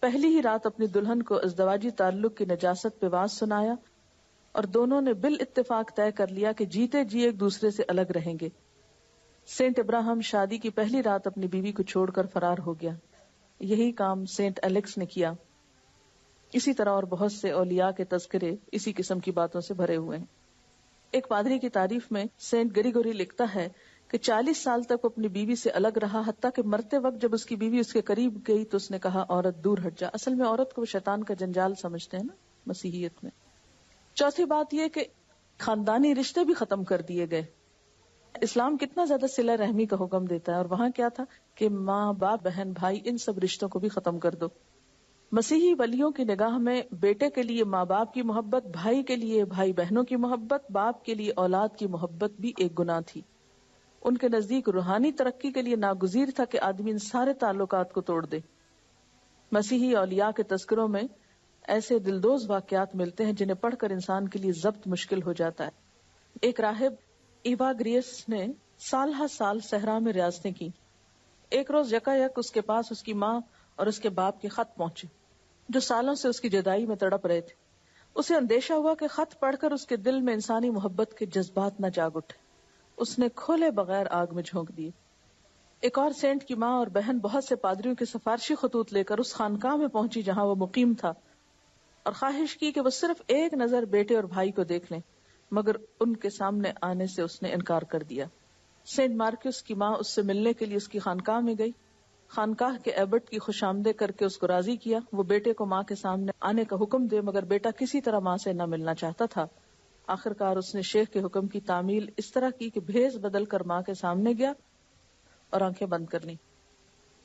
پہلی ہی رات اپنی دلہن کو ازدواجی تعلق کی نجاست پہ واز سنایا اور دونوں نے بالاتفاق طے کر لیا کہ جیتے جی ایک دوسرے سے الگ رہیں گے. سینٹ ابراہم شادی کی پہلی رات اپنی بیوی کو چھوڑ کر فرار ہو گیا. یہی کام سینٹ الیکس نے کیا. اسی طرح اور بہت سے اولیاء کے تذکرے اسی قسم کی باتوں سے بھرے ہوئے ہیں. ایک پادری کی تعریف میں سینٹ گریگوری لکھتا ہے کہ 40 سال تک وہ اپنی بیوی سے الگ رہا، حتیٰ کہ مرتے وقت جب اس کی بیوی اس کے قریب گئی تو اس نے کہا عورت دور ہٹ جا. اصل میں عورت کو شیطان کا جنجال سمجھتے ہیں نا مسیحیت میں. چوتھی بات یہ کہ خاندانی رشتے بھی ختم کر دیے گئے. اسلام کتنا زیادہ صلہ رحمی کا حکم دیتا ہے، اور وہاں کیا تھا کہ ماں باپ بہن بھائی ان سب رشتوں کو بھی ختم کر دو. مسیحی ولیوں کی نگاہ میں بیٹے کے لیے ماں باپ کی محبت، بھائی کے لیے بھائی بہنوں کی محبت، باپ کے لیے اولاد کی محبت بھی ایک گناہ تھی. ان کے نزدیک روحانی ترقی کے لیے ناگزیر تھا کہ آدمی ان سارے تعلقات کو توڑ دے. مسیحی اولیاء کے تذکروں میں ایسے دلدوز واقعات ملتے ہیں جنہیں پڑھ کر انسان کے لیے ضبط مشکل ہو جاتا ہے. ایک راہب ایواگریس نے سال ہر سال صحرا میں ریاضتیں کی. ایک روز یکایک اس کے پاس اس کی ماں اور اس کے باپ کے خط پہنچے جو سالوں سے اس کی جدائی میں تڑپ رہے تھے. اسے اندیشہ ہوا کہ خط پڑھ کر اس کے دل میں انسانی محبت کے جذبات نہ جاگ اٹھے. اس نے کھولے بغیر آگ میں جھونک دیے. ایک اور سینٹ کی ماں اور بہن بہت سے پادریوں کے سفارشی خطوط لے کر اس خانقاہ میں پہنچی جہاں وہ مقیم تھا اور خواہش کی کہ وہ صرف ایک نظر بیٹے اور بھائی کو دیکھ لیں، مگر ان کے سامنے آنے سے اس نے انکار کر دیا. سینٹ مارکس کی ماں اس سے ملنے کے لیے اس کی خانقاہ میں گئی. خانقاہ کے ایبٹ کی خوش آمدید کر کے اس کو راضی کیا. وہ بیٹے کو ماں کے سامنے آنے کا حکم دے، مگر بیٹا کسی طرح ماں سے نہ ملنا چاہتا تھا. آخرکار اس نے شیخ کے حکم کی تعمیل اس طرح کی کہ بھیس بدل کر ماں کے سامنے گیا اور آنکھیں بند کر لیں.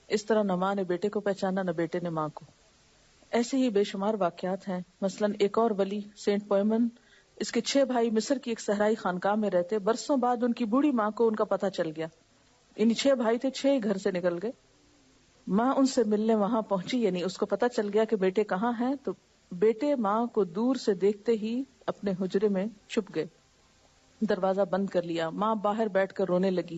اس طرح نہ ماں نے بیٹے کو پہچانا نہ بیٹے نے ماں کو. ایسے ہی بے شمار واقعات ہیں. مثلا ایک اور ولی سینٹ پوئمن، اس کے 6 بھائی مصر کی ایک صحرائی خانقاہ میں رہتے. برسوں بعد ان کی بوڑھی ماں کو ان کا پتہ چل گیا. یعنی 6 بھائی تھے، 6 ہی گھر سے نکل گئے. ماں ان سے ملنے وہاں پہنچی، یعنی اس کو پتہ چل گیا کہ بیٹے کہاں ہیں. تو بیٹے ماں کو دور سے دیکھتے ہی اپنے حجرے میں چھپ گئے، دروازہ بند کر لیا. ماں باہر بیٹھ کر رونے لگی.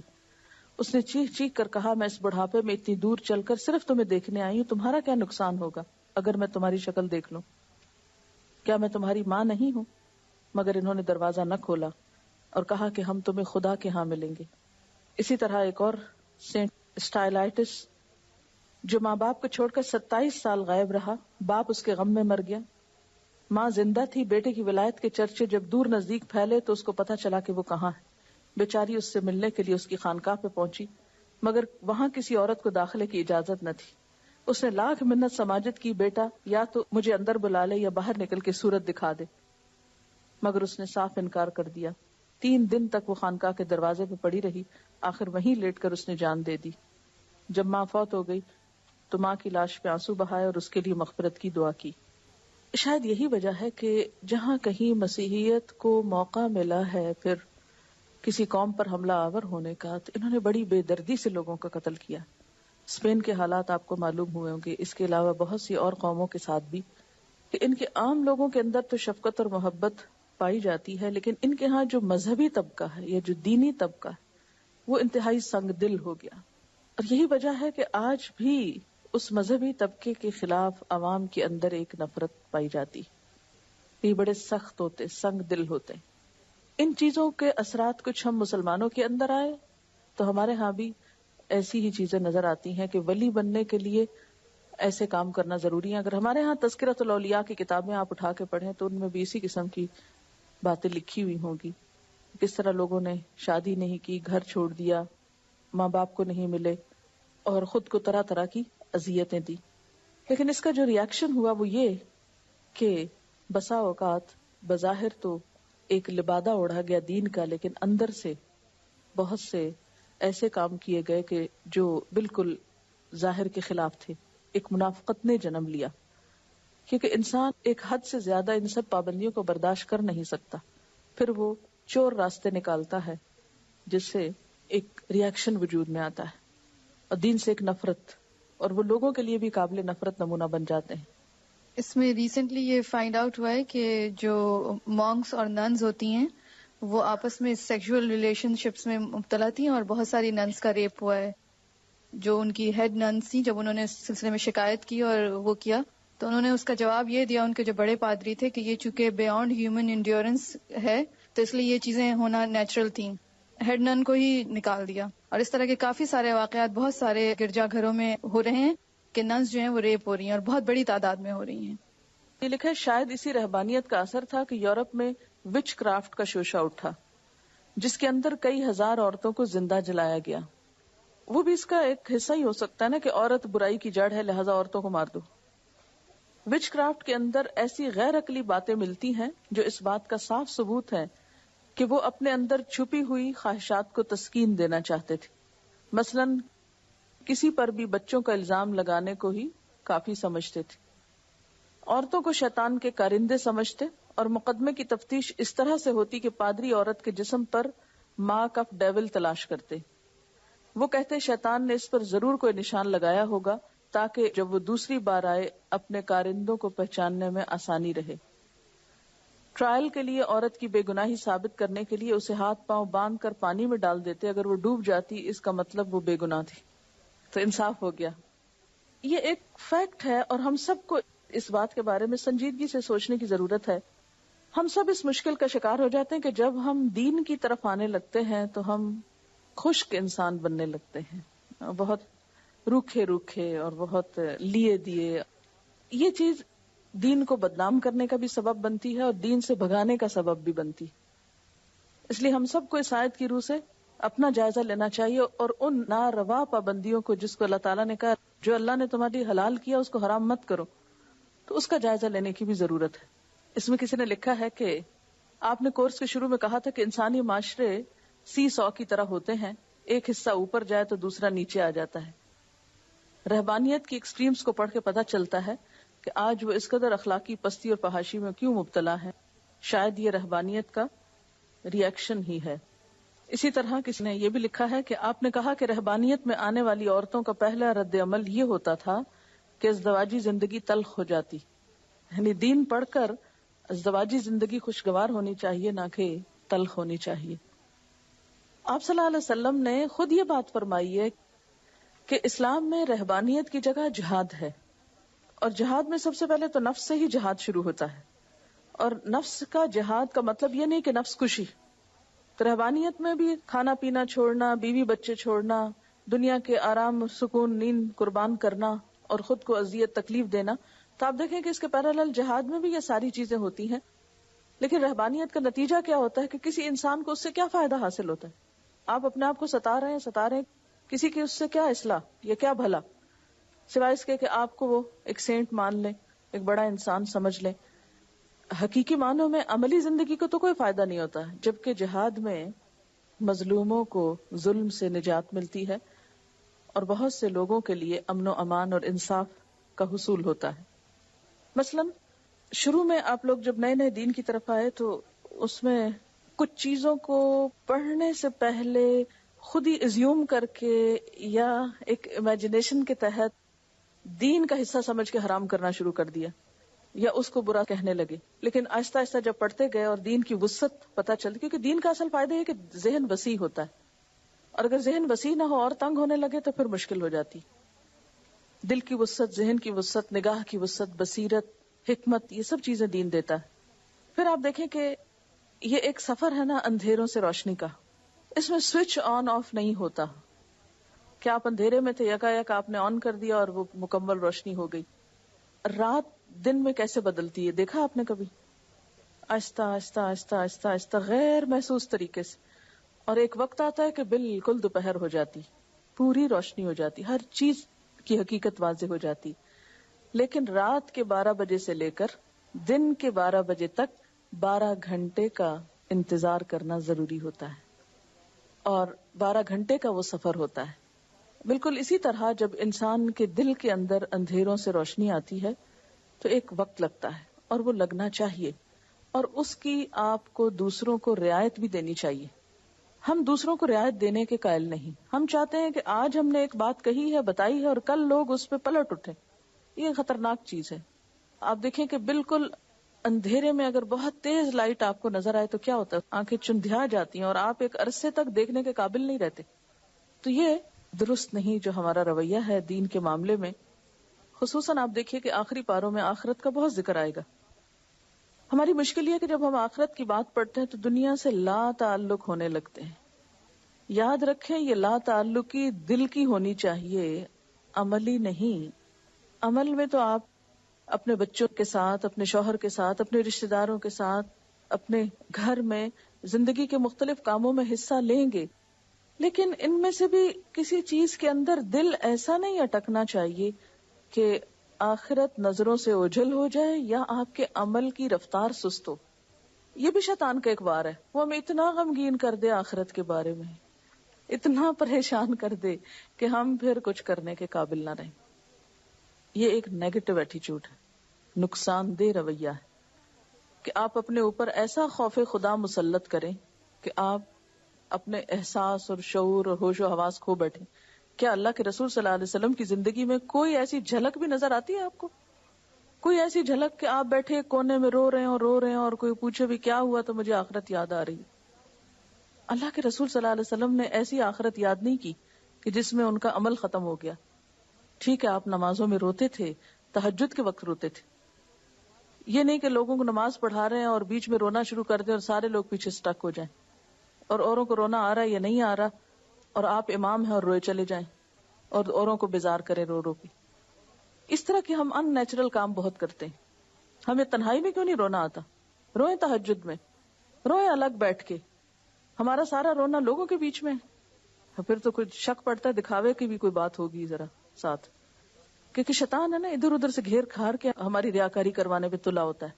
اس نے چیخ چیخ کر کہا میں اس بڑھاپے میں اتنی دور چل کر صرف تمہیں دیکھنے آئی ہوں. تمہارا کیا نقصان ہوگا اگر میں تمہاری شکل دیکھ لوں؟ کیا میں تمہاری ماں نہیں ہوں؟ مگر انہوں نے دروازہ نہ کھولا اور کہا کہ ہم تمہیں خدا کے ہاں ملیں گے. اسی طرح ایک اور سینٹ اسٹائلائٹس جو ماں باپ کو چھوڑ کر 27 سال غائب رہا. باپ اس کے غم میں مر گیا. ماں زندہ تھی. بیٹے کی ولایت کے چرچے جب دور نزدیک پھیلے تو اس کو پتہ چلا کہ وہ کہاں ہے. بیچاری اس سے ملنے کے لیے اس کی خانقاہ پہ پہنچی، مگر وہاں کسی عورت کو داخلے کی اجازت نہ تھی. اس نے لاکھ منت سماجت کی، بیٹا یا تو مجھے اندر بلا لے یا باہر نکل کے صورت دکھا دے، مگر اس نے صاف انکار کر دیا. 3 دن تک وہ خانقاہ کے دروازے پہ پڑی رہی. آخر وہیں لیٹ کر اس نے جان دے دی. جب ماں فوت ہو گئی تو ماں کی لاش پہ آنسو بہائے اور اس کے لیے مغفرت کی دعا کی. شاید یہی وجہ ہے کہ جہاں کہیں مسیحیت کو موقع ملا ہے پھر کسی قوم پر حملہ آور ہونے کا، تو انہوں نے بڑی بے دردی سے لوگوں کا قتل کیا. اسپین کے حالات آپ کو معلوم ہوئے ہوں گے. اس کے علاوہ بہت سی اور قوموں کے ساتھ بھی کہ ان کے عام لوگوں کے اندر تو شفقت اور محبت پائی جاتی ہے، لیکن ان کے ہاں جو مذہبی طبقہ ہے یا جو دینی طبقہ ہے وہ انتہائی سنگ دل ہو گیا. اور یہی وجہ ہے کہ آج بھی اس مذہبی طبقے کے خلاف عوام کے اندر ایک نفرت پائی جاتی. یہ بڑے سخت ہوتے، سنگ دل ہوتے. ان چیزوں کے اثرات کچھ ہم مسلمانوں کے اندر آئے تو ہمارے ہاں بھی ایسی ہی چیزیں نظر آتی ہیں کہ ولی بننے کے لیے ایسے کام کرنا ضروری ہے. اگر ہمارے ہاں تذکرۃ الاولیاء کی کتابیں آپ اٹھا کے پڑھیں تو ان میں بھی اسی قسم کی باتیں لکھی ہوئی ہوں گی. کس طرح لوگوں نے شادی نہیں کی، گھر چھوڑ دیا، ماں باپ کو نہیں ملے اور خود کو طرح طرح کی اذیتیں دی. لیکن اس کا جو ریاکشن ہوا وہ یہ کہ بسا اوقات بظاہر تو ایک لبادہ اوڑھا گیا دین کا، لیکن اندر سے بہت سے ایسے کام کیے گئے کہ جو بالکل ظاہر کے خلاف تھے. ایک منافقت نے جنم لیا کیونکہ انسان ایک حد سے زیادہ ان سب پابندیوں کو برداشت کر نہیں سکتا. پھر وہ چور راستے نکالتا ہے جس سے ایک ریاکشن وجود میں آتا ہے. اور دین سے ایک نفرت، اور وہ لوگوں کے لیے بھی قابل نفرت نمونہ بن جاتے ہیں. اس میں ریسنٹلی یہ فائنڈ آؤٹ ہوا ہے کہ جو مونکس اور ننز ہوتی ہیں وہ آپس میں سیکشول ریلیشن شپس میں مبتلا تھیں، اور بہت ساری ننز کا ریپ ہوا ہے. جو ان کی ہیڈ ننز تھیں، جب انہوں نے اس سلسلے میں شکایت کی اور وہ کیا تو انہوں نے اس کا جواب یہ دیا، ان کے جو بڑے پادری تھے، کہ یہ چونکہ بیانڈ ہیومن انڈیورنس ہے تو اس لیے یہ چیزیں ہونا نیچرل تھیں. ہیڈ نن کو ہی نکال دیا. اور اس طرح کے کافی سارے واقعات بہت سارے گرجا گھروں میں ہو رہے ہیں کہ ننز جو ہیں وہ ریپ ہو رہی ہیں، اور بہت بڑی تعداد میں ہو رہی ہیں. یہ لکھا ہے شاید اسی رہبانیت کا اثر تھا کہ یورپ میں وچ کرافٹ کا شوشہ اٹھا، جس کے اندر کئی ہزار عورتوں کو زندہ جلایا گیا. وہ بھی اس کا ایک حصہ ہی ہو سکتا ہے نا کہ عورت برائی کی جڑ ہے لہذا عورتوں کو مار دو. وچ کرافٹ کے اندر ایسی غیر عقلی باتیں ملتی ہیں جو اس بات کا صاف ثبوت ہے کہ وہ اپنے اندر چھپی ہوئی خواہشات کو تسکین دینا چاہتے تھے. مثلاً کسی پر بھی بچوں کا الزام لگانے کو ہی کافی سمجھتے تھے. عورتوں کو شیطان کے کارندے سمجھتے اور مقدمے کی تفتیش اس طرح سے ہوتی کہ پادری عورت کے جسم پر مارک آف ڈیول تلاش کرتے. وہ کہتے شیطان نے اس پر ضرور کوئی نشان لگایا ہوگا تاکہ جب وہ دوسری بار آئے اپنے کارندوں کو پہچاننے میں آسانی رہے. ٹرائل کے لیے عورت کی بے گناہی ثابت کرنے کے لیے اسے ہاتھ پاؤں باندھ کر پانی میں ڈال دیتے. اگر وہ ڈوب جاتی اس کا مطلب وہ بے گناہ تھی، تو انصاف ہو گیا. یہ ایک فیکٹ ہے اور ہم سب کو اس بات کے بارے میں سنجیدگی سے سوچنے کی ضرورت ہے. ہم سب اس مشکل کا شکار ہو جاتے ہیں کہ جب ہم دین کی طرف آنے لگتے ہیں تو ہم خشک انسان بننے لگتے ہیں، بہت روکھے روکھے اور بہت لیے دیے. یہ چیز دین کو بدنام کرنے کا بھی سبب بنتی ہے اور دین سے بھگانے کا سبب بھی بنتی. اس لیے ہم سب کو اس آیت کی روح سے اپنا جائزہ لینا چاہیے اور ان ناروا پابندیوں کو جس کو اللہ تعالیٰ نے کہا جو اللہ نے تمہاری حلال کیا اس کو حرام مت کرو، تو اس کا جائزہ لینے کی بھی ضرورت ہے. اس میں کسی نے لکھا ہے کہ آپ نے کورس کے شروع میں کہا تھا کہ انسانی معاشرے سی سو کی طرح ہوتے ہیں، ایک حصہ اوپر جائے تو دوسرا نیچے آ جاتا ہے. رہبانیت کی ایکسٹریمز کو پڑھ کے پتہ چلتا ہے کہ آج وہ اس قدر اخلاقی پستی اور فحاشی میں کیوں مبتلا ہے. شاید یہ رہبانیت کا ری ایکشن ہی ہے. اسی طرح کسی نے یہ بھی لکھا ہے کہ آپ نے کہا کہ رہبانیت میں آنے والی عورتوں کا پہلا رد عمل یہ ہوتا تھا کہ ازدواجی زندگی تلخ ہو جاتی. یعنی دین پڑھ کر ازدواجی زندگی خوشگوار ہونی چاہیے، نہ کہ تلخ ہونی چاہیے. آپ صلی اللہ علیہ وسلم نے خود یہ بات فرمائی ہے کہ اسلام میں رہبانیت کی جگہ جہاد ہے، اور جہاد میں سب سے پہلے تو نفس سے ہی جہاد شروع ہوتا ہے. اور نفس کا جہاد کا مطلب یہ نہیں کہ نفس کشی. تو رہبانیت میں بھی کھانا پینا چھوڑنا، بیوی بچے چھوڑنا، دنیا کے آرام سکون نیند قربان کرنا اور خود کو اذیت تکلیف دینا. تو آپ دیکھیں کہ اس کے پیرالل جہاد میں بھی یہ ساری چیزیں ہوتی ہیں. لیکن رہبانیت کا نتیجہ کیا ہوتا ہے کہ کسی انسان کو اس سے کیا فائدہ حاصل ہوتا ہے؟ آپ اپنے آپ کو ستا رہے ہیں، کسی کی اس سے کیا اصلاح یا کیا بھلا، سوائے اس کے کہ آپ کو وہ ایک سینٹ مان لیں، ایک بڑا انسان سمجھ لیں. حقیقی معنوں میں عملی زندگی کو تو کوئی فائدہ نہیں ہوتا، جبکہ جہاد میں مظلوموں کو ظلم سے نجات ملتی ہے اور بہت سے لوگوں کے لیے امن و امان اور انصاف کا حصول ہوتا ہے. مثلا شروع میں آپ لوگ جب نئے نئے دین کی طرف آئے تو اس میں کچھ چیزوں کو پڑھنے سے پہلے خود ہی ایزیوم کر کے یا ایک امیجنیشن کے تحت دین کا حصہ سمجھ کے حرام کرنا شروع کر دیا یا اس کو برا کہنے لگے. لیکن آہستہ آہستہ جب پڑھتے گئے اور دین کی وسعت پتہ چلتی، کیونکہ دین کا اصل فائدہ یہ کہ ذہن وسیع ہوتا ہے، اور اگر ذہن وسیع نہ ہو اور تنگ ہونے لگے تو پھر مشکل ہو جاتی. دل کی وسعت، ذہن کی وسعت، نگاہ کی وسعت، بصیرت، حکمت، یہ سب چیزیں دین دیتا ہے. پھر آپ دیکھیں کہ یہ ایک سفر ہے نا اندھیروں سے روشنی کا. اس میں سوئچ آن آف نہیں ہوتا کہ آپ اندھیرے میں تھے یکا آپ نے آن کر دیا اور وہ مکمل روشنی ہو گئی. رات دن میں کیسے بدلتی ہے دیکھا آپ نے کبھی؟ آہستہ آہستہ آہستہ آہستہ آہستہ غیر محسوس طریقے سے. اور ایک وقت آتا ہے کہ بالکل دوپہر ہو جاتی، پوری روشنی ہو جاتی، ہر چیز کی حقیقت واضح ہو جاتی. لیکن رات کے 12 بجے سے لے کر دن کے 12 بجے تک 12 گھنٹے کا انتظار کرنا ضروری ہوتا ہے، اور 12 گھنٹے کا وہ سفر ہوتا ہے. بالکل اسی طرح جب انسان کے دل کے اندر اندھیروں سے روشنی آتی ہے تو ایک وقت لگتا ہے، اور وہ لگنا چاہیے، اور اس کی آپ کو دوسروں کو رعایت بھی دینی چاہیے. ہم دوسروں کو رعایت دینے کے قائل نہیں. ہم چاہتے ہیں کہ آج ہم نے ایک بات کہی ہے، بتائی ہے، اور کل لوگ اس پہ پلٹ اٹھے. یہ خطرناک چیز ہے. آپ دیکھیں کہ بالکل اندھیرے میں اگر بہت تیز لائٹ آپ کو نظر آئے تو کیا ہوتا ہے؟ آنکھیں چندھیا جاتی ہیں اور آپ ایک عرصے تک دیکھنے کے قابل نہیں رہتے. تو یہ درست نہیں جو ہمارا رویہ ہے دین کے معاملے میں. خصوصاً آپ دیکھیے کہ آخری پاروں میں آخرت کا بہت ذکر آئے گا. ہماری مشکل یہ کہ جب ہم آخرت کی بات پڑھتے ہیں تو دنیا سے لا تعلق ہونے لگتے ہیں. یاد رکھیں یہ لا تعلقی دل کی ہونی چاہیے، عملی نہیں. عمل میں تو آپ اپنے بچوں کے ساتھ، اپنے شوہر کے ساتھ، اپنے رشتہ داروں کے ساتھ، اپنے گھر میں زندگی کے مختلف کاموں میں حصہ لیں گے، لیکن ان میں سے بھی کسی چیز کے اندر دل ایسا نہیں اٹکنا چاہیے کہ آخرت نظروں سے اوجھل ہو جائے یا آپ کے عمل کی رفتار سست ہو. یہ بھی شیطان کا ایک وار ہے. وہ ہمیں اتنا غمگین کر دے آخرت کے بارے میں، اتنا پریشان کر دے کہ ہم پھر کچھ کرنے کے قابل نہ رہیں. یہ ایک نیگیٹو ایٹیچیوڈ ہے، نقصان دہ رویہ ہے کہ آپ اپنے اوپر ایسا خوف خدا مسلط کریں کہ آپ اپنے احساس اور شعور اور ہوش و حواس کھو بیٹھیں. کیا اللہ کے رسول صلی اللہ علیہ وسلم کی زندگی میں کوئی ایسی جھلک بھی نظر آتی ہے آپ کو؟ کوئی ایسی جھلک کہ آپ بیٹھے کونے میں رو رہے ہیں اور کوئی پوچھے بھی کیا ہوا تو مجھے آخرت یاد آ رہی. اللہ کے رسول صلی اللہ علیہ وسلم نے ایسی آخرت یاد نہیں کی کہ جس میں ان کا عمل ختم ہو گیا. ٹھیک ہے آپ نمازوں میں روتے تھے، تہجد کے وقت روتے تھے. یہ نہیں کہ لوگوں کو نماز پڑھا رہے ہیں اور بیچ میں رونا شروع کر دیں اور سارے لوگ پیچھے سٹک ہو جائیں، اور اوروں کو رونا آ رہا ہے یا نہیں آ رہا اور آپ امام ہیں اور روئے چلے جائیں اور اوروں کو بیزار کریں رو رو کے. اس طرح کے ہم ان نیچرل کام بہت کرتے ہیں. ہمیں تنہائی میں کیوں نہیں رونا آتا؟ روئیں تہجد میں، روئیں الگ بیٹھ کے. ہمارا سارا رونا لوگوں کے بیچ میں ہے. پھر تو کوئی شک پڑتا ہے دکھاوے کی بھی کوئی بات ہوگی ذرا ساتھ، کیونکہ شیطان ہے نا ادھر ادھر سے گھیر کھار کے ہماری ریاکاری کروانے پہ تلا ہوتا ہے.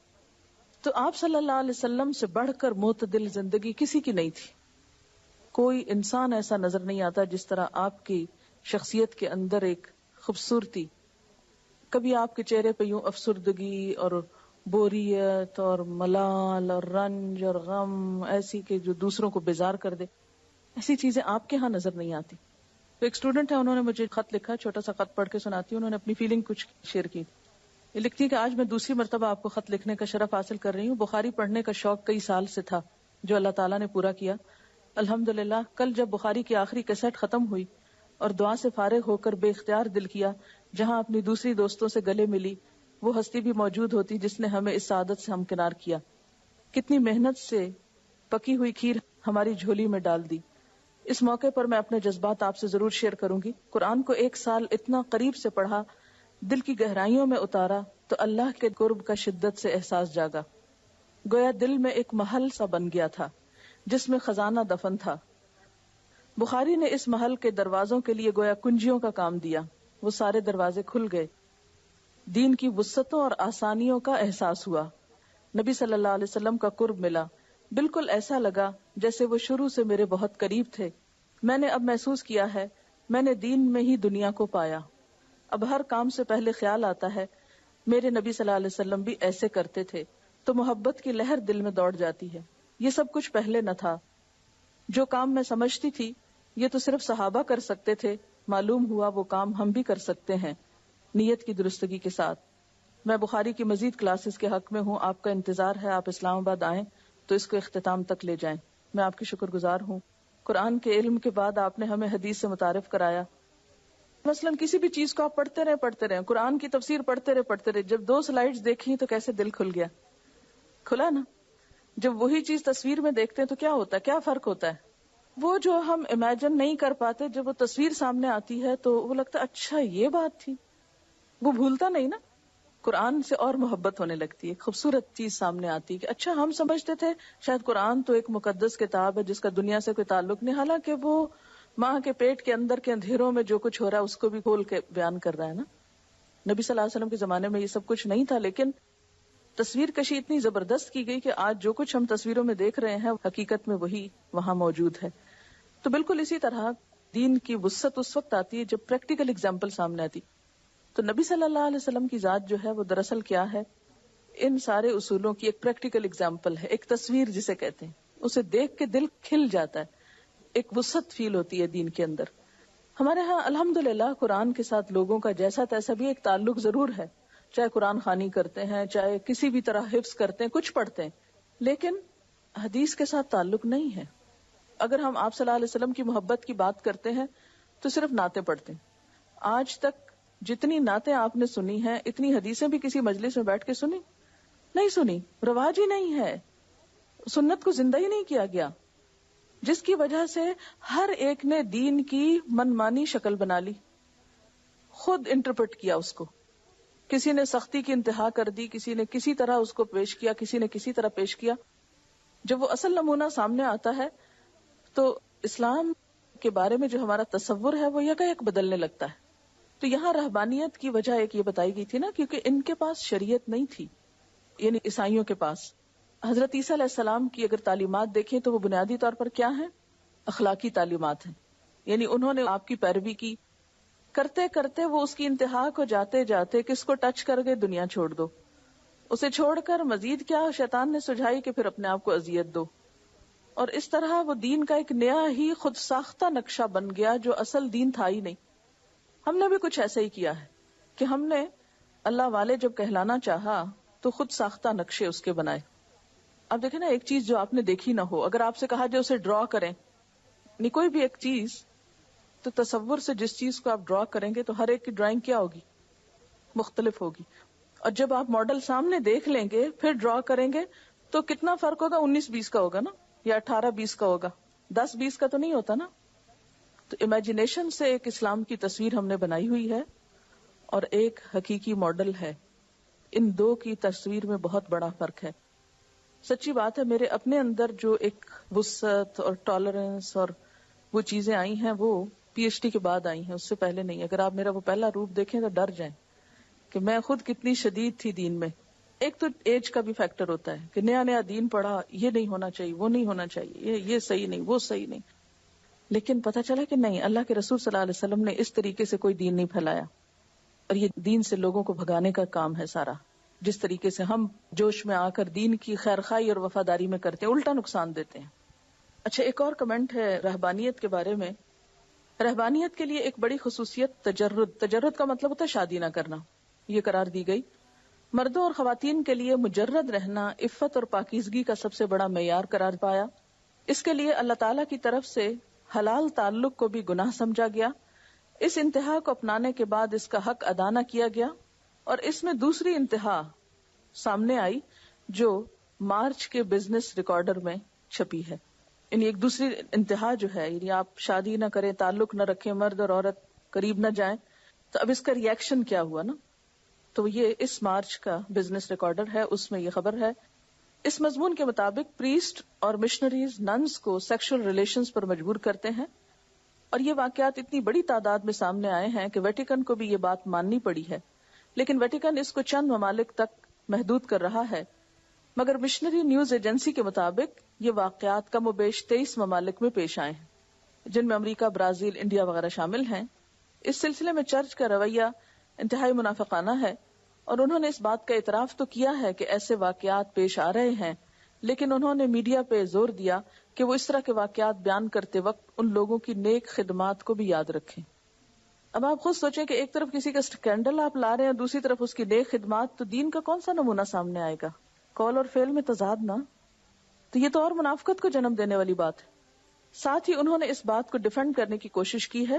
تو آپ صلی اللہ علیہ وسلم سے بڑھ کر معتدل زندگی کسی کی نہیں تھی. کوئی انسان ایسا نظر نہیں آتا جس طرح آپ کی شخصیت کے اندر ایک خوبصورتی. کبھی آپ کے چہرے پہ یوں افسردگی اور بوریت اور ملال اور رنج اور غم ایسی کہ جو دوسروں کو بیزار کر دے، ایسی چیزیں آپ کے ہاں نظر نہیں آتی. تو ایک اسٹوڈنٹ ہے، انہوں نے مجھے خط لکھا، چھوٹا سا خط پڑھ کے سناتی ہوں. انہوں نے اپنی فیلنگ کچھ شیئر کی. یہ لکھتی ہے کہ آج میں دوسری مرتبہ آپ کو خط لکھنے کا شرف حاصل کر رہی ہوں. بخاری پڑھنے کا شوق کئی سال سے تھا جو اللہ تعالیٰ نے پورا کیا. الحمدللہ کل جب بخاری کی آخری کیسٹ ختم ہوئی اور دعا سے فارغ ہو کر بے اختیار دل کیا جہاں اپنی دوسری دوستوں سے گلے ملی، وہ ہستی بھی موجود ہوتی جس نے ہمیں اس سعادت سے ہمکنار کیا. کتنی محنت سے پکی ہوئی کھیر ہماری جھولی میں ڈال دی. اس موقع پر میں اپنے جذبات آپ سے ضرور شیئر کروں گی. قرآن کو 1 سال اتنا قریب سے پڑھا، دل کی گہرائیوں میں اتارا تو اللہ کے قرب کا شدت سے احساس جاگا. گویا دل میں ایک محل سا بن گیا تھا جس میں خزانہ دفن تھا. بخاری نے اس محل کے دروازوں کے لیے گویا کنجیوں کا کام دیا. وہ سارے دروازے کھل گئے. دین کی وسعتوں اور آسانیوں کا احساس ہوا. نبی صلی اللہ علیہ وسلم کا قرب ملا. بالکل ایسا لگا جیسے وہ شروع سے میرے بہت قریب تھے. میں نے اب محسوس کیا ہے میں نے دین میں ہی دنیا کو پایا. اب ہر کام سے پہلے خیال آتا ہے میرے نبی صلی اللہ علیہ وسلم بھی ایسے کرتے تھے، تو محبت کی لہر دل میں دوڑ جاتی ہے. یہ سب کچھ پہلے نہ تھا. جو کام میں سمجھتی تھی یہ تو صرف صحابہ کر سکتے تھے، معلوم ہوا وہ کام ہم بھی کر سکتے ہیں نیت کی درستگی کے ساتھ. میں بخاری کی مزید کلاسز کے حق میں ہوں. آپ کا انتظار ہے. آپ اسلام آباد آئیں تو اس کو اختتام تک لے جائیں. میں آپ کی شکر گزار ہوں. قرآن کے علم کے بعد آپ نے ہمیں حدیث سے متعارف کرایا. مثلا کسی بھی چیز کو آپ پڑھتے رہے، قرآن کی تفسیر پڑھتے رہے. جب 2 سلائیڈز دیکھی تو کیسے دل کھل گیا؟ کھلا نا. جب وہی چیز تصویر میں دیکھتے ہیں تو کیا ہوتا ہے؟ کیا فرق ہوتا ہے؟ وہ جو ہم امیجن نہیں کر پاتے جب وہ تصویر سامنے آتی ہے تو وہ لگتا ہے اچھا یہ بات تھی. وہ بھولتا نہیں نا. قرآن سے اور محبت ہونے لگتی ہے. خوبصورت چیز سامنے آتی ہے کہ اچھا ہم سمجھتے تھے شاید قرآن تو ایک مقدس کتاب ہے جس کا دنیا سے کوئی تعلق نہیں، حالانکہ وہ ماں کے پیٹ کے اندر کے اندھیروں میں جو کچھ ہو رہا ہے اس کو بھی کھول کے بیان کر رہا ہے نا. نبی صلی اللہ علیہ وسلم کے زمانے میں یہ سب کچھ نہیں تھا، لیکن تصویر کشی اتنی زبردست کی گئی کہ آج جو کچھ ہم تصویروں میں دیکھ رہے ہیں حقیقت میں وہی وہاں موجود ہے. تو بالکل اسی طرح دین کی وسعت اس وقت آتی ہے جب پریکٹیکل اگزامپل سامنے آتی. تو نبی صلی اللہ علیہ وسلم کی ذات جو ہے وہ دراصل کیا ہے؟ ان سارے اصولوں کی ایک پریکٹیکل اگزامپل ہے، ایک تصویر جسے کہتے ہیں. اسے دیکھ کے دل کھل جاتا ہے ایک وسعت فیل ہوتی ہے دین کے اندر. ہمارے ہاں الحمدللہ قرآن کے ساتھ لوگوں کا جیسا تیسا بھی ایک تعلق ضرور ہے، چاہے قرآن خوانی کرتے ہیں، چاہے کسی بھی طرح حفظ کرتے ہیں، کچھ پڑھتے ہیں، لیکن حدیث کے ساتھ تعلق نہیں ہے. اگر ہم آپ صلی اللہ علیہ وسلم کی محبت کی بات کرتے ہیں تو صرف نعتیں پڑھتے ہیں. آج تک جتنی نعتیں آپ نے سنی ہیں اتنی حدیثیں بھی کسی مجلس میں بیٹھ کے سنی نہیں، سنی، رواج ہی نہیں ہے، سنت کو زندہ ہی نہیں کیا گیا، جس کی وجہ سے ہر ایک نے دین کی منمانی شکل بنا لی، خود انٹرپریٹ کیا اس کو. کسی نے سختی کی انتہا کر دی، کسی نے کسی طرح اس کو پیش کیا، کسی نے کسی طرح پیش کیا. جب وہ اصل نمونہ سامنے آتا ہے تو اسلام کے بارے میں جو ہمارا تصور ہے وہ یکایک بدلنے لگتا ہے. تو یہاں رہبانیت کی وجہ ایک یہ بتائی گئی تھی نا، کیونکہ ان کے پاس شریعت نہیں تھی، یعنی عیسائیوں کے پاس. حضرت عیسیٰ علیہ السلام کی اگر تعلیمات دیکھیں تو وہ بنیادی طور پر کیا ہیں؟ اخلاقی تعلیمات ہیں. یعنی انہوں نے آپ کی پیروی کی، کرتے کرتے وہ اس کی انتہا کو جاتے جاتے کس کو ٹچ کر گئے؟ دنیا چھوڑ دو. اسے چھوڑ کر مزید کیا شیطان نے سجھائی کہ پھر اپنے آپ کو اذیت دو. اور اس طرح وہ دین کا ایک نیا ہی خود ساختہ نقشہ بن گیا جو اصل دین تھا ہی نہیں. ہم نے بھی کچھ ایسا ہی کیا ہے کہ ہم نے اللہ والے جب کہلانا چاہا تو خود ساختہ نقشے اس کے بنائے. اب دیکھیں نا، ایک چیز جو آپ نے دیکھی نہ ہو، اگر آپ سے کہا جو اسے ڈرا کریں، نہیں کوئی بھی ایک چیز، تو تصور سے جس چیز کو آپ ڈرا کریں گے تو ہر ایک کی ڈرائنگ کیا ہوگی؟ مختلف ہوگی. اور جب آپ ماڈل سامنے دیکھ لیں گے پھر ڈرا کریں گے تو کتنا فرق ہوگا؟ 19-20 کا ہوگا نا، یا 18-20 کا ہوگا، 10-20 کا تو نہیں ہوتا نا. تو امیجنیشن سے ایک اسلام کی تصویر ہم نے بنائی ہوئی ہے اور ایک حقیقی ماڈل ہے. ان دو کی تصویر میں بہت بڑا فرق ہے. سچی بات ہے، میرے اپنے اندر جو ایک وسعت اور ٹالرنس اور وہ چیزیں آئی ہیں وہ پی ایچ ڈی کے بعد آئی ہیں، اس سے پہلے نہیں. اگر آپ میرا وہ پہلا روپ دیکھیں تو ڈر جائیں کہ میں خود کتنی شدید تھی دین میں. ایک تو ایج کا بھی فیکٹر ہوتا ہے کہ نیا نیا دین پڑھا، یہ نہیں ہونا چاہیے، وہ نہیں ہونا چاہیے، یہ صحیح نہیں، وہ صحیح نہیں. لیکن پتہ چلا کہ نہیں، اللہ کے رسول صلی اللہ علیہ وسلم نے اس طریقے سے کوئی دین نہیں پھیلایا، اور یہ دین سے لوگوں کو بھگانے کا کام ہے سارا. جس طریقے سے ہم جوش میں آ کر دین کی خیرخواہی اور وفاداری میں کرتے ہیں، الٹا نقصان دیتے ہیں. اچھا، ایک اور کمنٹ ہے رہبانیت کے بارے میں. رہبانیت کے لیے ایک بڑی خصوصیت تجرد کا مطلب ہوتا ہے شادی نہ کرنا، یہ قرار دی گئی. مردوں اور خواتین کے لیے مجرد رہنا عفت اور پاکیزگی کا سب سے بڑا معیار قرار پایا. اس کے لیے اللہ تعالیٰ کی طرف سے حلال تعلق کو بھی گناہ سمجھا گیا. اس انتہا کو اپنانے کے بعد اس کا حق ادا نہ کیا گیا، اور اس میں دوسری انتہا سامنے آئی جو مارچ کے بزنس ریکارڈر میں چھپی ہے. یعنی ایک دوسری انتہا جو ہے، یعنی آپ شادی نہ کریں، تعلق نہ رکھیں، مرد اور عورت قریب نہ جائیں. تو اب اس کا ریئیکشن کیا ہوا نا، تو یہ اس مارچ کا بزنس ریکارڈر ہے، اس میں یہ خبر ہے. اس مضمون کے مطابق پریسٹ اور مشنریز ننس کو سیکشل ریلیشنز پر مجبور کرتے ہیں، اور یہ واقعات اتنی بڑی تعداد میں سامنے آئے ہیں کہ ویٹیکن کو بھی یہ بات ماننی پڑی ہے. لیکن ویٹیکن اس کو چند ممالک تک محدود کر رہا ہے. مگر مشنری نیوز ایجنسی کے مطابق یہ واقعات کم و بیش 23 ممالک میں پیش آئے ہیں، جن میں امریکہ، برازیل، انڈیا وغیرہ شامل ہیں. اس سلسلے میں چرچ کا رویہ انتہائی منافقانہ ہے، اور انہوں نے اس بات کا اعتراف تو کیا ہے کہ ایسے واقعات پیش آ رہے ہیں، لیکن انہوں نے میڈیا پہ زور دیا کہ وہ اس طرح کے واقعات بیان کرتے وقت ان لوگوں کی نیک خدمات کو بھی یاد رکھیں. اب آپ خود سوچیں کہ ایک طرف کسی کا اسکینڈل آپ لا رہے ہیں، دوسری طرف اس کی نیک خدمات، تو دین کا کون سا نمونہ سامنے آئے گا؟ قول اور فعل میں تضاد نا. تو یہ تو اور منافقت کو جنم دینے والی بات ہے. ساتھ ہی انہوں نے اس بات کو ڈیفینڈ کرنے کی کوشش کی ہے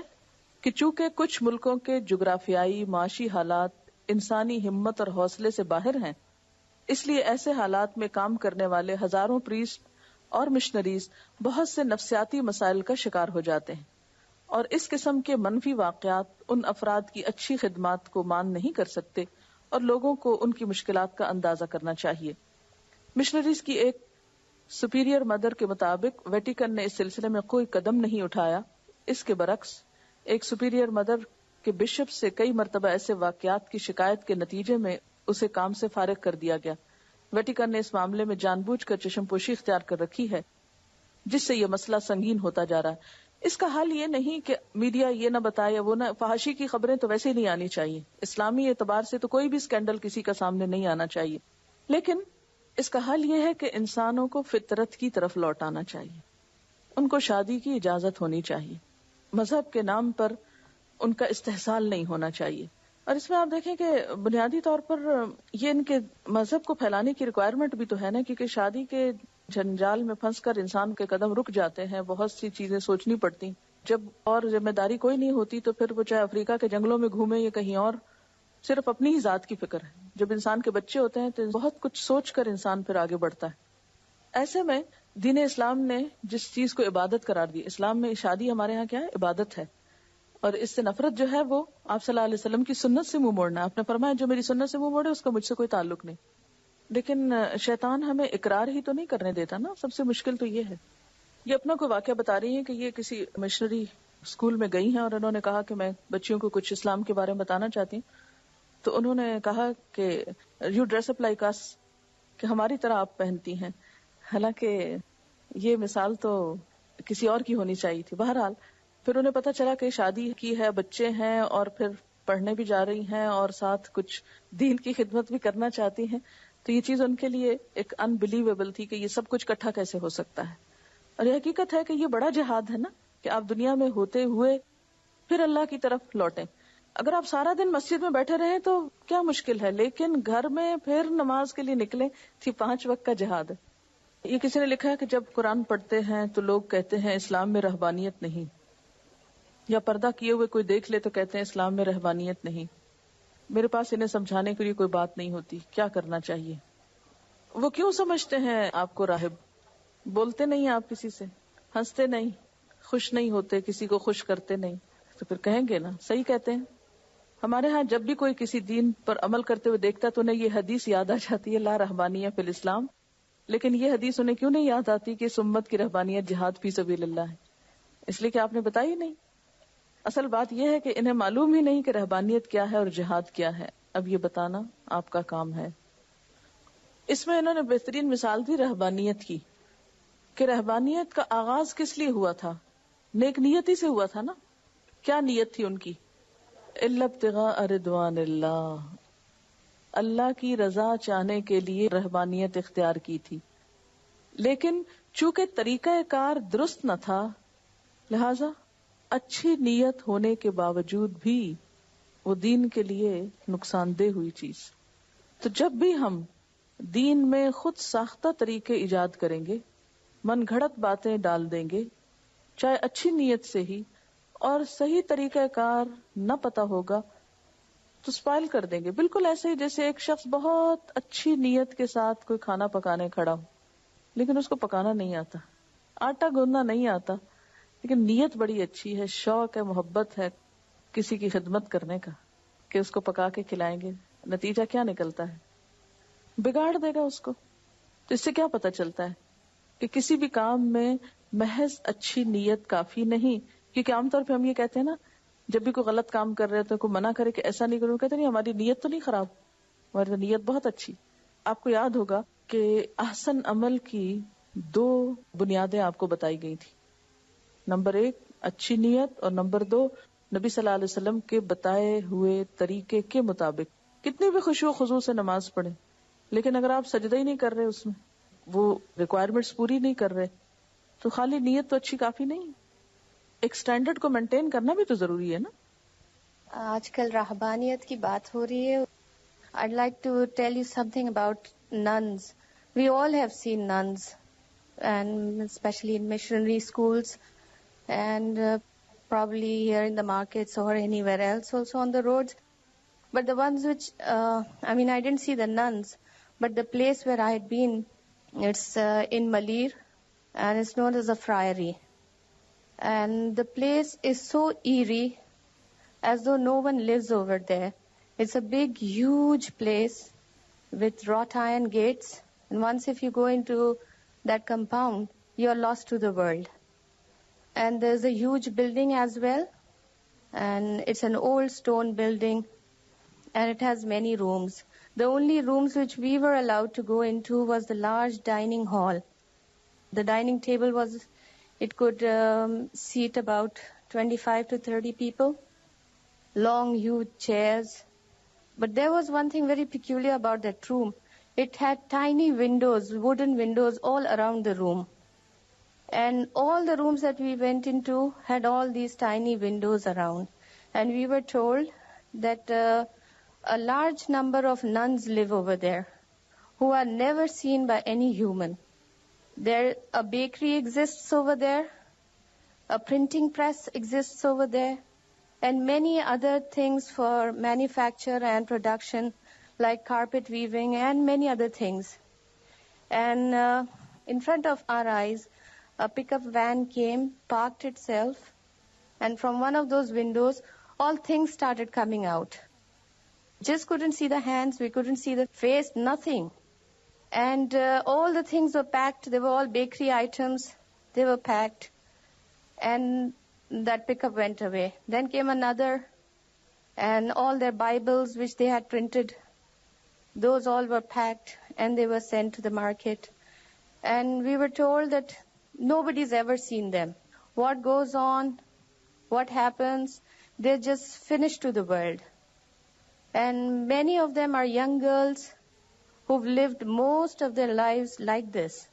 کہ چونکہ کچھ ملکوں کے جغرافیائی معاشی حالات انسانی ہمت اور حوصلے سے باہر ہیں، اس لیے ایسے حالات میں کام کرنے والے ہزاروں پریسٹ اور مشنریز بہت سے نفسیاتی مسائل کا شکار ہو جاتے ہیں، اور اس قسم کے منفی واقعات ان افراد کی اچھی خدمات کو مان نہیں کر سکتے، اور لوگوں کو ان کی مشکلات کا اندازہ کرنا چاہیے. مشنریز کی ایک سپیریئر مدر کے مطابق ویٹیکن نے اس سلسلے میں کوئی قدم نہیں اٹھایا. اس کے برعکس ایک سپیریئر مدر کے بشپ سے کئی مرتبہ ایسے واقعات کی شکایت کے نتیجے میں اسے کام سے فارغ کر دیا گیا. ویٹیکن نے اس معاملے میں جان بوجھ کر چشم پوشی اختیار کر رکھی ہے، جس سے یہ مسئلہ سنگین ہوتا جا رہا ہے. اس کا حل یہ نہیں کہ میڈیا یہ نہ بتائے، وہ نہ، فحاشی کی خبریں تو ویسے ہی نہیں آنی چاہیے. اسلامی اعتبار سے تو کوئی بھی اسکینڈل کسی کا سامنے نہیں آنا چاہیے، لیکن اس کا حل یہ ہے کہ انسانوں کو فطرت کی طرف لوٹانا چاہیے، ان کو شادی کی اجازت ہونی چاہیے، مذہب کے نام پر ان کا استحصال نہیں ہونا چاہیے. اور اس میں آپ دیکھیں کہ بنیادی طور پر یہ ان کے مذہب کو پھیلانے کی ریکوائرمنٹ بھی تو ہے نا، کیونکہ شادی کے جنجال میں پھنس کر انسان کے قدم رک جاتے ہیں، بہت سی چیزیں سوچنی پڑتی. جب اور ذمہ داری کوئی نہیں ہوتی تو پھر وہ چاہے افریقہ کے جنگلوں میں گھومے یا کہیں اور، صرف اپنی ہی ذات کی فکر ہے. جب انسان کے بچے ہوتے ہیں تو بہت کچھ سوچ کر انسان پھر آگے بڑھتا ہے. ایسے میں دین اسلام نے جس چیز کو عبادت قرار دی، اسلام میں شادی ہمارے ہاں کیا ہے؟ عبادت ہے. اور اس سے نفرت جو ہے وہ آپ صلی اللہ علیہ وسلم کی سنت سے منہ موڑنا. آپ نے فرمایا جو میری سنت سے منہ موڑے اس کا مجھ سے کوئی تعلق نہیں. لیکن شیطان ہمیں اقرار ہی تو نہیں کرنے دیتا نا. سب سے مشکل تو یہ ہے. یہ اپنا کوئی واقعہ بتا رہی ہیں کہ یہ کسی مشنری اسکول میں گئی ہیں اور انہوں نے کہا کہ میں بچیوں کو کچھ اسلام کے بارے میں بتانا چاہتی ہوں. تو انہوں نے کہا کہ یو ڈریس اپ لائک اس، کہ ہماری طرح آپ پہنتی ہیں. حالانکہ یہ مثال تو کسی اور کی ہونی چاہیے تھی. بہرحال پھر انہیں پتا چلا کہ شادی کی ہے، بچے ہیں، اور پھر پڑھنے بھی جا رہی ہیں اور ساتھ کچھ دین کی خدمت بھی کرنا چاہتی ہیں. تو یہ چیز ان کے لیے ایک انبلیویبل تھی کہ یہ سب کچھ اکٹھا کیسے ہو سکتا ہے. اور یہ حقیقت ہے کہ یہ بڑا جہاد ہے نا، کہ آپ دنیا میں ہوتے ہوئے پھر اللہ کی طرف لوٹیں. اگر آپ سارا دن مسجد میں بیٹھے رہیں تو کیا مشکل ہے، لیکن گھر میں پھر نماز کے لیے نکلیں تو 5 وقت کا جہاد ہے. یہ کسی نے لکھا ہے کہ جب قرآن پڑھتے ہیں تو لوگ کہتے ہیں اسلام میں رہبانیت نہیں، یا پردہ کیے ہوئے کوئی دیکھ لے تو کہتے ہیں اسلام میں رہبانیت نہیں. میرے پاس انہیں سمجھانے کے لیے کوئی بات نہیں ہوتی، کیا کرنا چاہیے؟ وہ کیوں سمجھتے ہیں آپ کو راہب؟ بولتے نہیں آپ کسی سے، ہنستے نہیں، خوش نہیں ہوتے، کسی کو خوش کرتے نہیں، تو پھر کہیں گے نا صحیح کہتے ہیں. ہمارے ہاں جب بھی کوئی کسی دین پر عمل کرتے ہوئے دیکھتا تو انہیں یہ حدیث یاد آ جاتی ہے، لا رہبانیہ فی الاسلام. لیکن یہ حدیث انہیں کیوں نہیں یاد آتی کہ اس امت کی رہبانیت جہاد فی سبیل اللہ ہے؟ اس لیے کہ آپ نے بتائی نہیں. اصل بات یہ ہے کہ انہیں معلوم ہی نہیں کہ رہبانیت کیا ہے اور جہاد کیا ہے. اب یہ بتانا آپ کا کام ہے. اس میں انہوں نے بہترین مثال دی رہبانیت کی، کہ رہبانیت کا آغاز کس لیے ہوا تھا؟ نیک نیتی سے ہوا تھا نا. کیا نیت تھی ان کی؟ الا ابتغاء رضوان اللہ، اللہ کی رضا چاہنے کے لیے رہبانیت اختیار کی تھی. لیکن چونکہ طریقہ کار درست نہ تھا، لہذا اچھی نیت ہونے کے باوجود بھی وہ دین کے لیے نقصان دہ ہوئی چیز. تو جب بھی ہم دین میں خود ساختہ طریقے ایجاد کریں گے، من گھڑت باتیں ڈال دیں گے، چاہے اچھی نیت سے ہی، اور صحیح طریقہ کار نہ پتا ہوگا تو سپائل کر دیں گے. بالکل ایسے ہی جیسے ایک شخص بہت اچھی نیت کے ساتھ کوئی کھانا پکانے کھڑا ہو، لیکن اس کو پکانا نہیں آتا، آٹا گوندنا نہیں آتا، لیکن نیت بڑی اچھی ہے، شوق ہے، محبت ہے کسی کی خدمت کرنے کا، کہ اس کو پکا کے کھلائیں گے. نتیجہ کیا نکلتا ہے؟ بگاڑ دے گا اس کو. تو اس سے کیا پتا چلتا ہے کہ کسی بھی کام میں محض اچھی نیت کافی نہیں. کیونکہ عام طور پہ ہم یہ کہتے ہیں نا، جب بھی کوئی غلط کام کر رہے تو کوئی منع کرے کہ ایسا نہیں کرو، کہتے نہیں ہماری نیت تو نہیں خراب، ہماری نیت بہت اچھی. آپ کو یاد ہوگا کہ احسن عمل کی 2 بنیادیں آپ کو بتائی گئی تھی. نمبر 1 اچھی نیت، اور نمبر 2 نبی صلی اللہ علیہ وسلم کے بتائے ہوئے طریقے کے مطابق. کتنی بھی خشوع و خضوع سے نماز پڑھیں، لیکن اگر آپ سجدہ ہی نہیں کر رہے، اس میں وہ ریکوائرمنٹس پوری نہیں کر رہے، تو خالی نیت تو اچھی کافی نہیں. ایک سٹینڈرڈ کو مینٹین کرنا بھی تو ضروری ہے نا. آج کل رہبانیت کی بات ہو رہی ہے. I'd like to tell you something about nuns. We all have seen nuns, and especially in missionary schools, and probably here in the markets or anywhere else also on the roads. But the ones which, I didn't see the nuns, but the place where I had been, it's in Malir, and it's known as a friary. And the place is so eerie, as though no one lives over there. It's a big, huge place with wrought iron gates, and once if you go into that compound, you're lost to the world. And there's a huge building as well, and it's an old stone building, and it has many rooms. The only rooms which we were allowed to go into was the large dining hall. The dining table it could seat about 25 to 30 people. Long, huge chairs. But there was one thing very peculiar about that room. It had tiny windows, wooden windows all around the room. And all the rooms that we went into had all these tiny windows around. And we were told that a large number of nuns live over there who are never seen by any human. There, a bakery exists over there, a printing press exists over there, and many other things for manufacture and production, like carpet weaving and many other things. And in front of our eyes, a pickup van came, parked itself, and from one of those windows, all things started coming out. Just couldn't see the hands, we couldn't see the face, nothing. And all the things were packed. They were all bakery items. They were packed. And that pickup went away. Then came another, and all their Bibles which they had printed, those all were packed and they were sent to the market. And we were told that nobody's ever seen them. What goes on, what happens, they're just finished to the world. And many of them are young girls who've lived most of their lives like this.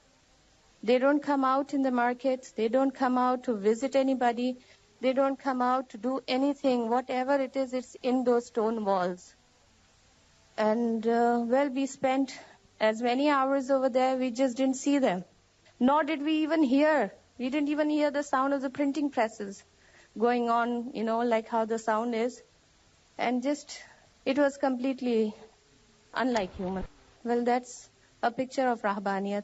They don't come out in the markets. They don't come out to visit anybody. They don't come out to do anything. Whatever it is, it's in those stone walls. And, we spent as many hours over there, we just didn't see them. Nor did we even hear. We didn't even hear the sound of the printing presses going on, like how the sound is. And it was completely unlike human. Well, that's a picture of Rahbaniyat.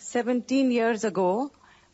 17 years ago,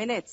minutes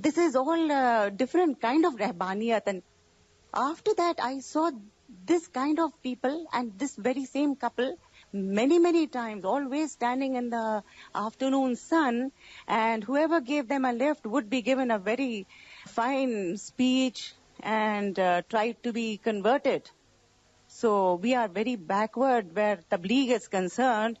This is all different kind of rahbaniyat. And after that, I saw this kind of people and this very same couple many times, always standing in the afternoon sun, and whoever gave them a lift would be given a very fine speech and tried to be converted. So we are very backward where tabligh is concerned.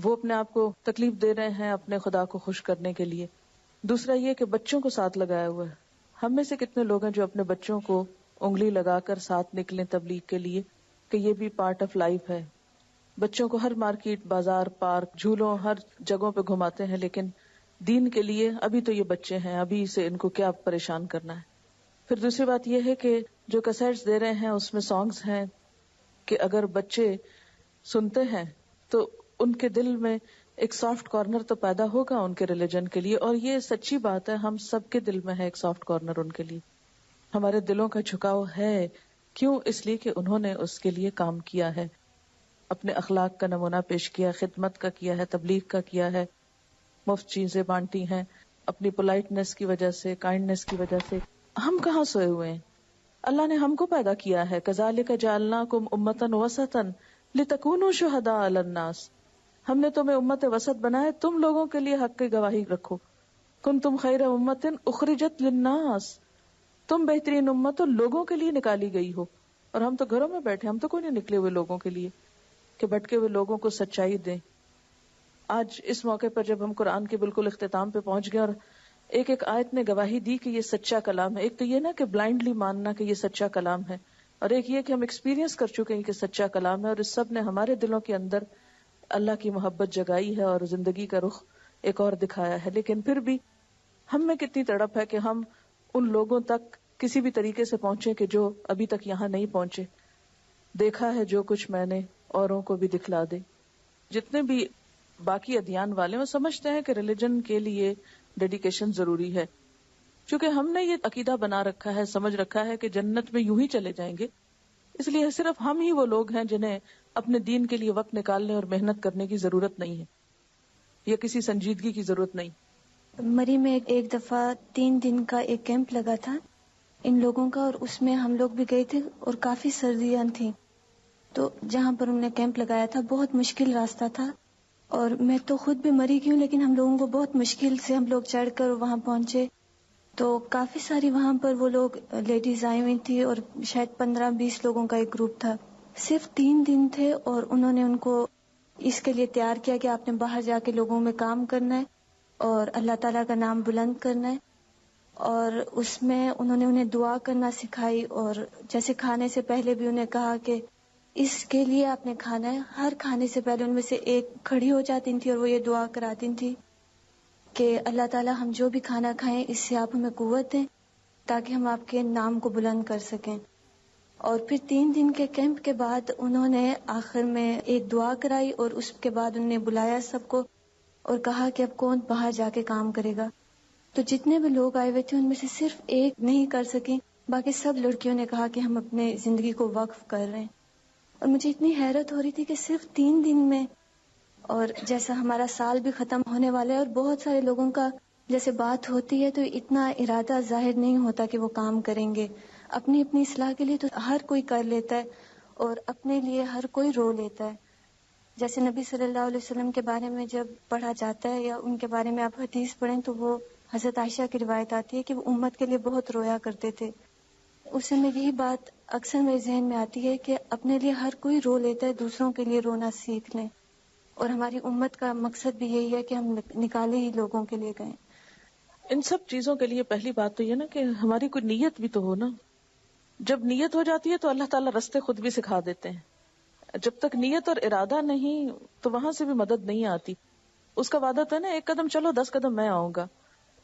وہ اپنے آپ کو تکلیف دے رہے ہیں اپنے خدا کو خوش کرنے کے لیے. دوسرا یہ کہ بچوں کو ساتھ لگایا ہوا ہے. ہم میں سے کتنے لوگ ہیں جو اپنے بچوں کو انگلی لگا کر ساتھ نکلیں تبلیغ کے لیے کہ یہ بھی پارٹ آف لائف ہے. بچوں کو ہر مارکیٹ، بازار، پارک، جھولوں، ہر جگہوں پہ گھماتے ہیں، لیکن دین کے لیے ابھی تو یہ بچے ہیں، ابھی سے ان کو کیا پریشان کرنا ہے. پھر دوسری بات یہ ہے کہ جو کیسٹس دے رہے ہیں اس میں سانگز ہیں کہ اگر بچے سنتے ہیں تو ان کے دل میں ایک سافٹ کارنر تو پیدا ہوگا ان کے ریلیجن کے لیے. اور یہ سچی بات ہے، ہم سب کے دل میں ہے ایک سافٹ کارنر ان کے لیے. ہمارے دلوں کا جھکاؤ ہے. کیوں؟ اس لیے کہ انہوں نے اس کے لیے کام کیا ہے، اپنے اخلاق کا نمونہ پیش کیا، خدمت کا کیا ہے، تبلیغ کا کیا ہے، مفت چیزیں بانٹی ہیں اپنی پولائٹنس کی وجہ سے، کائنڈنس کی وجہ سے. ہم کہاں سوئے ہوئے ہیں؟ اللہ نے ہم کو پیدا کیا ہے. کذالک جعلناکم امۃ وسطا لتکونوا شہداء علی الناس. ہم نے تمہیں امت وسط بنایا، تم لوگوں کے لیے حق کی گواہی رکھو. کنتم خیر امۃ اخرجت للناس. تم بہترین امت ہو، لوگوں کے لیے نکالی گئی ہو. اور ہم تو گھروں میں بیٹھے، ہم تو کوئی نہیں نکلے ہوئے لوگوں کے لیے کہ بھٹکے ہوئے لوگوں کو سچائی دیں. آج اس موقع پر جب ہم قرآن کے بالکل اختتام پہ پہنچ گئے اور ایک ایک آیت نے گواہی دی کہ یہ سچا کلام ہے. ایک تو یہ نا کہ بلائنڈلی ماننا کہ یہ سچا کلام ہے، اور ایک یہ کہ ہم ایکسپیرینس کر چکے ہیں کہ سچا کلام ہے، اور اس سب نے ہمارے دلوں کے اندر اللہ کی محبت جگائی ہے اور زندگی کا رخ ایک اور دکھایا ہے. لیکن پھر بھی ہم میں کتنی تڑپ ہے کہ ہم ان لوگوں تک کسی بھی طریقے سے پہنچے کہ جو ابھی تک یہاں نہیں پہنچے. دیکھا ہے جو کچھ میں نے، اوروں کو بھی دکھلا دے. جتنے بھی باقی ادیان والے وہ سمجھتے ہیں کہ ریلیجن کے لیے ڈیڈیکیشن ضروری ہے. چونکہ ہم نے یہ عقیدہ بنا رکھا ہے، سمجھ رکھا ہے کہ جنت میں یوں ہی چلے جائیں گے، اس لیے صرف ہم ہی وہ لوگ ہیں جنہیں اپنے دین کے لیے وقت نکالنے اور محنت کرنے کی ضرورت نہیں ہے، یا کسی سنجیدگی کی ضرورت نہیں. مری میں ایک دفعہ 3 دن کا ایک کیمپ لگا تھا ان لوگوں کا، اور اس میں ہم لوگ بھی گئے تھے اور کافی سردیاں تھیں. تو جہاں پر انہوں نے کیمپ لگایا تھا بہت مشکل راستہ تھا، اور میں تو خود بھی مری گئی ہوں، لیکن ہم لوگوں کو بہت مشکل سے ہم لوگ چڑھ کر وہاں پہنچے. تو کافی ساری وہاں پر وہ لوگ لیڈیز آئی ہوئی تھی، اور شاید 15-20 لوگوں کا ایک گروپ تھا. صرف 3 دن تھے اور انہوں نے ان کو اس کے لیے تیار کیا کہ آپ نے باہر جا کے لوگوں میں کام کرنا ہے اور اللہ تعالیٰ کا نام بلند کرنا ہے. اور اس میں انہوں نے انہیں دعا کرنا سکھائی، اور جیسے کھانے سے پہلے بھی انہیں کہا کہ اس کے لیے آپ نے کھانا ہے. ہر کھانے سے پہلے ان میں سے ایک کھڑی ہو جاتی تھی اور وہ یہ دعا کراتی تھی کہ اللہ تعالیٰ ہم جو بھی کھانا کھائیں اس سے آپ ہمیں قوت دیں تاکہ ہم آپ کے نام کو بلند کر سکیں. اور پھر 3 دن کے کیمپ کے بعد انہوں نے آخر میں ایک دعا کرائی، اور اس کے بعد انہوں نے بلایا سب کو اور کہا کہ اب کون باہر جا کے کام کرے گا. تو جتنے بھی لوگ آئے ہوئے تھے ان میں سے صرف ایک نہیں کر سکیں، باقی سب لڑکیوں نے کہا کہ ہم اپنے زندگی کو وقف کر رہے ہیں. اور مجھے اتنی حیرت ہو رہی تھی کہ صرف 3 دن میں، اور جیسا ہمارا سال بھی ختم ہونے والا ہے اور بہت سارے لوگوں کا جیسے بات ہوتی ہے تو اتنا ارادہ ظاہر نہیں ہوتا کہ وہ کام کریں گے. اپنی اپنی اصلاح کے لیے تو ہر کوئی کر لیتا ہے اور اپنے لیے ہر کوئی رو لیتا ہے. جیسے نبی صلی اللہ علیہ وسلم کے بارے میں جب پڑھا جاتا ہے یا ان کے بارے میں آپ حدیث پڑھیں تو وہ حضرت عائشہ کی روایت آتی ہے کہ وہ امت کے لیے بہت رویا کرتے تھے. اس سے میں یہی بات اکثر میرے ذہن میں آتی ہے کہ اپنے لیے ہر کوئی رو لیتا ہے، دوسروں کے لیے رونا سیکھ لیں. اور ہماری امت کا مقصد بھی یہی ہے کہ ہم نکالے ہی لوگوں کے لیے گئے. ان سب چیزوں کے لیے پہلی بات تو یہ نا کہ ہماری کوئی نیت بھی تو ہو نا. جب نیت ہو جاتی ہے تو اللہ تعالیٰ رستے خود بھی سکھا دیتے ہیں. جب تک نیت اور ارادہ نہیں تو وہاں سے بھی مدد نہیں آتی. اس کا وعدہ تو ہے نا 1 قدم چلو 10 قدم میں آؤں گا.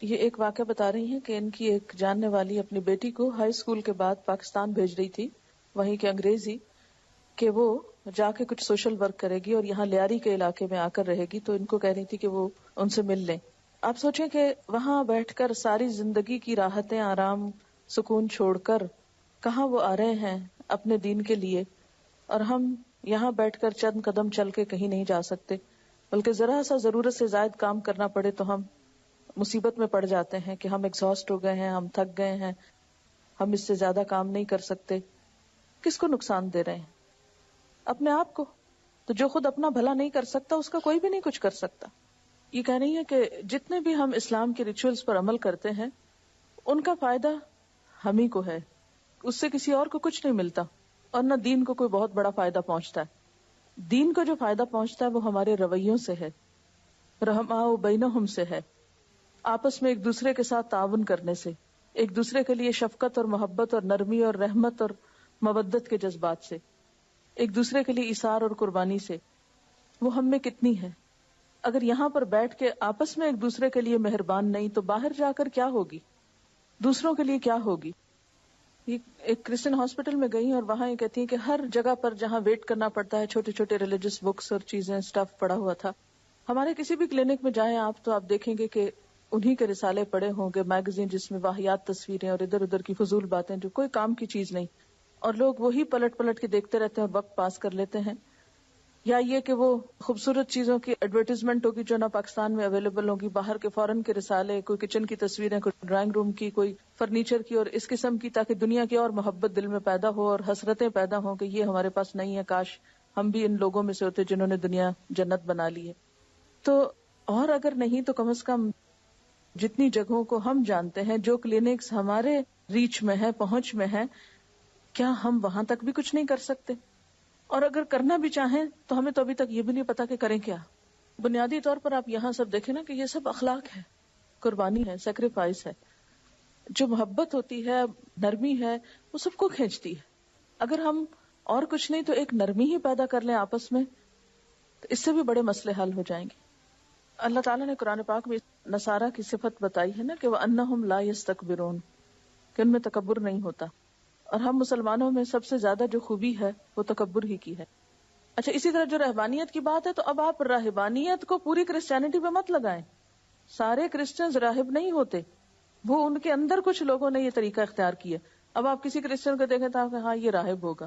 یہ ایک واقعہ بتا رہی ہیں کہ ان کی ایک جاننے والی اپنی بیٹی کو ہائی اسکول کے بعد پاکستان بھیج رہی تھی، وہیں کے انگریزی، کہ وہ جا کے کچھ سوشل ورک کرے گی اور یہاں لیاری کے علاقے میں آ کر رہے گی. تو ان کو کہہ رہی تھی کہ وہ ان سے مل لیں. آپ سوچیں کہ وہاں بیٹھ کر ساری زندگی کی راحتیں، آرام، سکون چھوڑ کر کہاں وہ آ رہے ہیں اپنے دین کے لیے، اور ہم یہاں بیٹھ کر چند قدم چل کے کہیں نہیں جا سکتے، بلکہ ذرا سا ضرورت سے زائد کام کرنا پڑے تو ہم مصیبت میں پڑ جاتے ہیں کہ ہم ایگزاسٹ ہو گئے ہیں، ہم تھک گئے ہیں، ہم اس سے زیادہ کام نہیں کر سکتے. کس کو نقصان دے رہے ہیں؟ اپنے آپ کو. تو جو خود اپنا بھلا نہیں کر سکتا اس کا کوئی بھی نہیں کچھ کر سکتا. یہ کہہ رہی ہے کہ جتنے بھی ہم اسلام کے ریچولز پر عمل کرتے ہیں ان کا فائدہ ہم ہی کو ہے، اس سے کسی اور کو کچھ نہیں ملتا، اور نہ دین کو کوئی بہت بڑا فائدہ پہنچتا ہے. دین کو جو فائدہ پہنچتا ہے وہ ہمارے رویوں سے ہے، رحماء بینہم سے ہے، آپس میں ایک دوسرے کے ساتھ تعاون کرنے سے، ایک دوسرے کے لیے شفقت اور محبت اور نرمی اور رحمت اور مودت کے جذبات سے، ایک دوسرے کے لیے ایثار اور قربانی سے. وہ ہم میں کتنی ہے. اگر یہاں پر بیٹھ کے آپس میں ایک دوسرے کے لیے مہربان نہیں تو باہر جا کر کیا ہوگی، دوسروں کے لیے کیا ہوگی. ایک کرسچن ہاسپٹل میں گئی اور وہاں یہ کہتی ہیں کہ ہر جگہ پر جہاں ویٹ کرنا پڑتا ہے چھوٹے چھوٹے ریلیجس بکس اور چیزیں اسٹف پڑا ہوا تھا. ہمارے کسی بھی کلینک میں جائیں آپ تو آپ دیکھیں گے کہ انہی کے رسالے پڑے ہوں گے، میگزین جس میں واہیات تصویریں اور ادھر ادھر کی فضول باتیں جو کوئی کام کی چیز نہیں، اور لوگ وہی پلٹ پلٹ کے دیکھتے رہتے ہیں اور وقت پاس کر لیتے ہیں. یا یہ کہ وہ خوبصورت چیزوں کی ایڈورٹیزمنٹ ہوگی جو نہ پاکستان میں اویلیبل ہوگی، باہر کے فورن کے رسالے، کوئی کچن کی تصویریں، کوئی ڈرائنگ روم کی، کوئی فرنیچر کی اور اس قسم کی، تاکہ دنیا کی اور محبت دل میں پیدا ہو اور حسرتیں پیدا ہوں کہ یہ ہمارے پاس نہیں ہے، کاش ہم بھی ان لوگوں میں سے ہوتے جنہوں نے دنیا جنت بنا لی ہے. تو اور اگر نہیں تو کم از کم جتنی جگہوں کو ہم جانتے ہیں، جو کلینکس ہمارے ریچ میں ہے، پہنچ میں ہے، کیا ہم وہاں تک بھی کچھ نہیں کر سکتے؟ اور اگر کرنا بھی چاہیں تو ہمیں تو ابھی تک یہ بھی نہیں پتا کہ کریں کیا. بنیادی طور پر آپ یہاں سب دیکھیں نا کہ یہ سب اخلاق ہے، قربانی ہے، سیکریفائس ہے. جو محبت ہوتی ہے، نرمی ہے، وہ سب کو کھینچتی ہے. اگر ہم اور کچھ نہیں تو ایک نرمی ہی پیدا کر لیں آپس میں تو اس سے بھی بڑے مسئلے حل ہو جائیں گے. اللہ تعالیٰ نے قرآن پاک میں نصارہ کی صفت بتائی ہے نا کہ وَأَنَّهُمْ لَا يَسْتَكْبِرُونَ، کہ ان میں تکبر نہیں ہوتا. اور ہم مسلمانوں میں سب سے زیادہ جو خوبی ہے وہ تکبر ہی کی ہے. اچھا، اسی طرح جو رہبانیت کی بات ہے تو اب آپ رہبانیت کو پوری کرسچینٹی پہ مت لگائیں. سارے کرسچنز راہب نہیں ہوتے، وہ ان کے اندر کچھ لوگوں نے یہ طریقہ اختیار کیا. اب آپ کسی کرسچن کو دیکھیں تو آپ ہاں یہ راہب ہوگا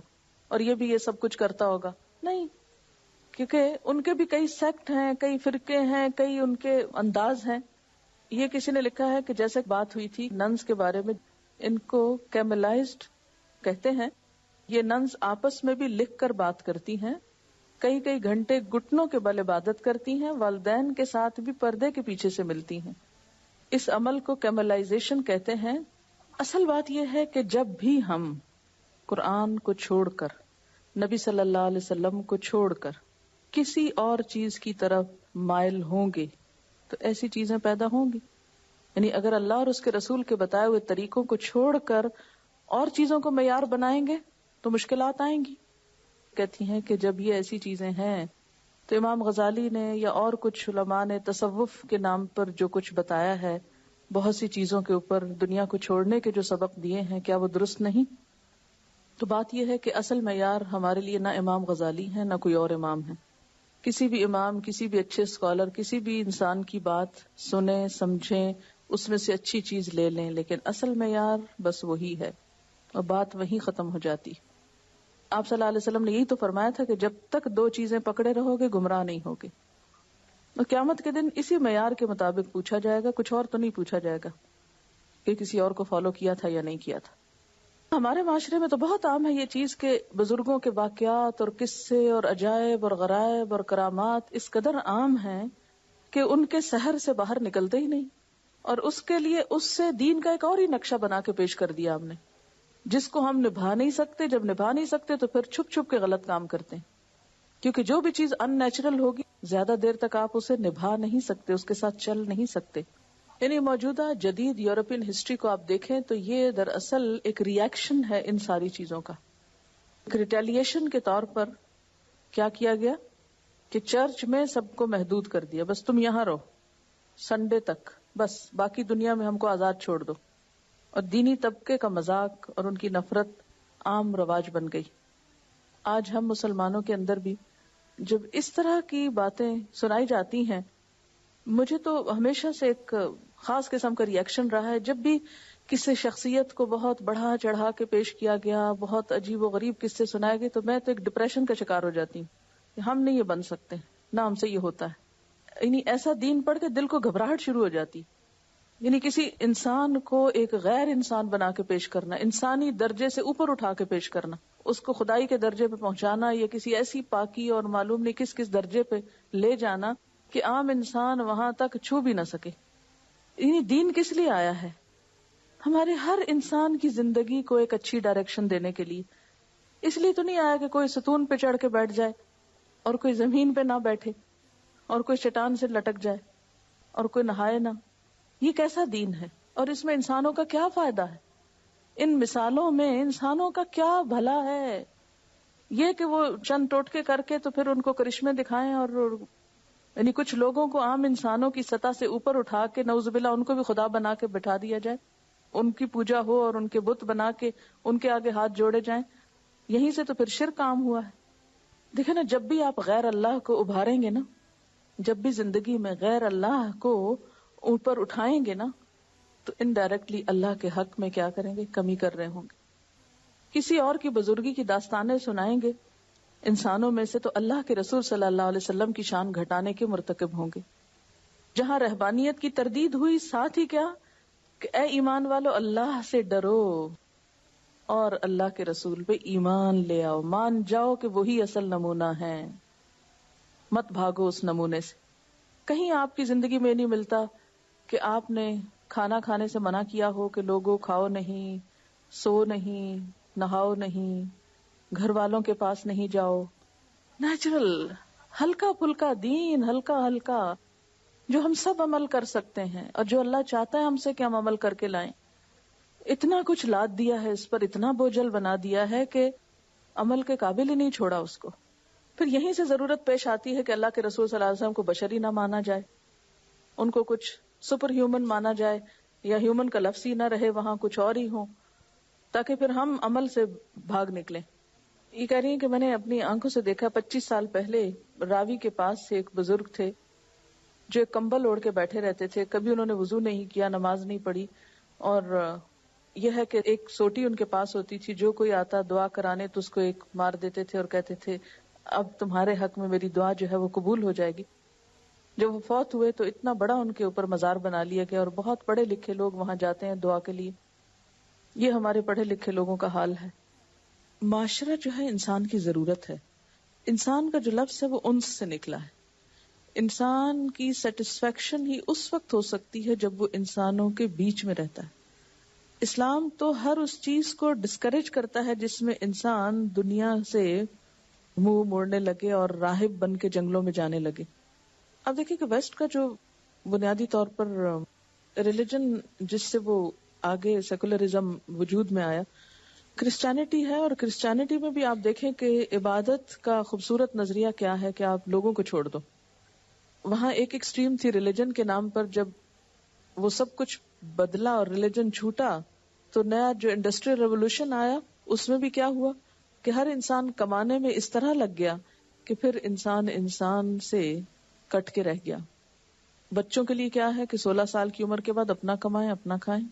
اور یہ بھی یہ سب کچھ کرتا ہوگا. نہیں، کیونکہ ان کے بھی کئی سیکٹ ہیں، کئی فرقے ہیں، کئی ان کے انداز ہیں. یہ کسی نے لکھا ہے کہ جیسے بات ہوئی تھی ننز کے بارے میں، ان کو کیملائزڈ کہتے ہیں. یہ ننز آپس میں بھی لکھ کر بات کرتی ہیں، کئی کئی گھنٹے گھٹنوں کے بل عبادت کرتی ہیں، والدین کے ساتھ بھی پردے کے پیچھے سے ملتی ہیں. اس عمل کو کیملائزیشن کہتے ہیں. اصل بات یہ ہے کہ جب بھی ہم قرآن کو چھوڑ کر، نبی صلی اللہ علیہ وسلم کو چھوڑ کر کسی اور چیز کی طرف مائل ہوں گے تو ایسی چیزیں پیدا ہوں گی. یعنی اگر اللہ اور اس کے رسول کے بتائے ہوئے طریقوں کو چھوڑ کر اور چیزوں کو معیار بنائیں گے تو مشکلات آئیں گی. کہتی ہیں کہ جب یہ ایسی چیزیں ہیں تو امام غزالی نے یا اور کچھ علماء نے تصوف کے نام پر جو کچھ بتایا ہے، بہت سی چیزوں کے اوپر دنیا کو چھوڑنے کے جو سبق دیے ہیں، کیا وہ درست نہیں؟ تو بات یہ ہے کہ اصل معیار ہمارے لیے نہ امام غزالی ہیں نہ کوئی اور امام ہے. کسی بھی امام، کسی بھی اچھے اسکالر، کسی بھی انسان کی بات سنیں، سمجھیں، اس میں سے اچھی چیز لے لیں، لیکن اصل معیار بس وہی ہے اور بات وہیں ختم ہو جاتی. آپ صلی اللہ علیہ وسلم نے یہی تو فرمایا تھا کہ جب تک دو چیزیں پکڑے رہو گے گمراہ نہیں ہوگے. اور قیامت کے دن اسی معیار کے مطابق پوچھا جائے گا، کچھ اور تو نہیں پوچھا جائے گا کہ کسی اور کو فالو کیا تھا یا نہیں کیا تھا. ہمارے معاشرے میں تو بہت عام ہے یہ چیز کہ بزرگوں کے واقعات اور قصے اور عجائب اور غرائب اور کرامات اس قدر عام ہیں کہ ان کے سحر سے باہر نکلتے ہی نہیں، اور اس کے لیے اس سے دین کا ایک اور ہی نقشہ بنا کے پیش کر دیا ہم نے، جس کو ہم نبھا نہیں سکتے. جب نبھا نہیں سکتے تو پھر چھپ چھپ کے غلط کام کرتے ہیں، کیونکہ جو بھی چیز ان نیچرل ہوگی زیادہ دیر تک آپ اسے نبھا نہیں سکتے، اس کے ساتھ چل نہیں سکتے. یعنی موجودہ جدید یورپین ہسٹری کو آپ دیکھیں تو یہ دراصل ایک ری ایکشن ہے ان ساری چیزوں کا. ایک ریٹیلیشن کے طور پر کیا کیا گیا کہ چرچ میں سب کو محدود کر دیا، بس تم یہاں رہو سنڈے تک، بس باقی دنیا میں ہم کو آزاد چھوڑ دو. اور دینی طبقے کا مذاق اور ان کی نفرت عام رواج بن گئی. آج ہم مسلمانوں کے اندر بھی جب اس طرح کی باتیں سنائی جاتی ہیں، مجھے تو ہمیشہ سے ایک خاص قسم کا ری ایکشن رہا ہے. جب بھی کسی شخصیت کو بہت بڑھا چڑھا کے پیش کیا گیا، بہت عجیب و غریب قصے سنائے گئے، تو میں تو ایک ڈپریشن کا شکار ہو جاتی ہوں کہ ہم نہیں یہ بن سکتے، نہ ہم سے یہ ہوتا ہے. یعنی ایسا دین پڑھ کے دل کو گھبراہٹ شروع ہو جاتی. یعنی کسی انسان کو ایک غیر انسان بنا کے پیش کرنا، انسانی درجے سے اوپر اٹھا کے پیش کرنا، اس کو خدائی کے درجے پہ پہنچانا یا کسی ایسی پاکی اور معلوم نہیں کس کس درجے پہ لے جانا کہ عام انسان وہاں تک چھو بھی نہ سکے. یعنی دین کس لیے آیا ہے؟ ہمارے ہر انسان کی زندگی کو ایک اچھی ڈائریکشن دینے کے لیے. اس لیے تو نہیں آیا کہ کوئی ستون پہ چڑھ کے بیٹھ جائے اور کوئی زمین پہ نہ بیٹھے اور کوئی چٹان سے لٹک جائے اور کوئی نہائے نہ. یہ کیسا دین ہے؟ اور اس میں انسانوں کا کیا فائدہ ہے؟ ان مثالوں میں انسانوں کا کیا بھلا ہے؟ یہ کہ وہ چند ٹوٹکے کر کے تو پھر ان کو کرشمے دکھائیں، اور یعنی کچھ لوگوں کو عام انسانوں کی سطح سے اوپر اٹھا کے نعوذ باللہ ان کو بھی خدا بنا کے بٹھا دیا جائے، ان کی پوجا ہو اور ان کے بت بنا کے ان کے آگے ہاتھ جوڑے جائیں. یہیں سے تو پھر شرک عام ہوا ہے. دیکھیں نا، جب بھی آپ غیر اللہ کو ابھاریں گے نا، جب بھی زندگی میں غیر اللہ کو اوپر اٹھائیں گے نا، تو انڈائریکٹلی اللہ کے حق میں کیا کریں گے؟ کمی کر رہے ہوں گے. کسی اور کی بزرگی کی داستانیں سنائیں گے انسانوں میں سے، تو اللہ کے رسول صلی اللہ علیہ وسلم کی شان گھٹانے کے مرتکب ہوں گے. جہاں رہبانیت کی تردید ہوئی، ساتھ ہی کیا کہ اے ایمان والو اللہ سے ڈرو اور اللہ کے رسول پہ ایمان لے آؤ، مان جاؤ کہ وہی اصل نمونہ ہے، مت بھاگو اس نمونے سے. کہیں آپ کی زندگی میں نہیں ملتا کہ آپ نے کھانا کھانے سے منع کیا ہو کہ لوگوں کھاؤ نہیں، سو نہیں، نہاؤ نہیں، گھر والوں کے پاس نہیں جاؤ. نیچرل ہلکا پھلکا دین، ہلکا ہلکا، جو ہم سب عمل کر سکتے ہیں اور جو اللہ چاہتا ہے ہم سے کہ ہم عمل کر کے لائیں. اتنا کچھ لاد دیا ہے اس پر، اتنا بوجھل بنا دیا ہے کہ عمل کے قابل ہی نہیں چھوڑا اس کو. پھر یہیں سے ضرورت پیش آتی ہے کہ اللہ کے رسول صلی اللہ علیہ وسلم کو بشری نہ مانا جائے، ان کو کچھ سپر ہیومن مانا جائے، یا ہیومن کا لفظ ہی نہ رہے، وہاں کچھ اور ہی ہوں، تاکہ پھر ہم عمل سے بھاگ نکلیں. یہ کہہ رہی ہیں کہ میں نے اپنی آنکھوں سے دیکھا 25 سال پہلے راوی کے پاس سے ایک بزرگ تھے جو ایک کمبل اوڑھ کے بیٹھے رہتے تھے. کبھی انہوں نے وضو نہیں کیا، نماز نہیں پڑھی، اور یہ ہے کہ ایک سوٹی ان کے پاس ہوتی تھی، جو کوئی آتا دعا کرانے تو اس کو ایک مار دیتے تھے اور کہتے تھے اب تمہارے حق میں میری دعا جو ہے وہ قبول ہو جائے گی. جب وہ فوت ہوئے تو اتنا بڑا ان کے اوپر مزار بنا لیا گیا، اور بہت پڑھے لکھے لوگ وہاں جاتے ہیں دعا کے لیے. یہ ہمارے پڑھے لکھے لوگوں کا حال ہے. معاشرہ جو ہے انسان کی ضرورت ہے. انسان کا جو لفظ ہے وہ انس سے نکلا ہے. انسان کی سیٹسفیکشن ہی اس وقت ہو سکتی ہے جب وہ انسانوں کے بیچ میں رہتا ہے. اسلام تو ہر اس چیز کو ڈسکریج کرتا ہے جس میں انسان دنیا سے منہ موڑنے لگے اور راہب بن کے جنگلوں میں جانے لگے. اب دیکھیں کہ ویسٹ کا جو بنیادی طور پر ریلیجن جس سے وہ آگے سیکولرزم وجود میں آیا، کرسچینٹی ہے. اور کرسچینٹی میں بھی آپ دیکھیں کہ عبادت کا خوبصورت نظریہ کیا ہے کہ آپ لوگوں کو چھوڑ دو. وہاں ایک ایکسٹریم تھی ریلیجن کے نام پر، جب وہ سب کچھ بدلا اور ریلیجن چھوٹا تو نیا جو انڈسٹریل ریولوشن آیا اس میں بھی کیا ہوا کہ ہر انسان کمانے میں اس طرح لگ گیا کہ پھر انسان سے کٹ کے رہ گیا. بچوں کے لیے کیا ہے کہ 16 سال کی عمر کے بعد اپنا کمائیں، اپنا کھائیں،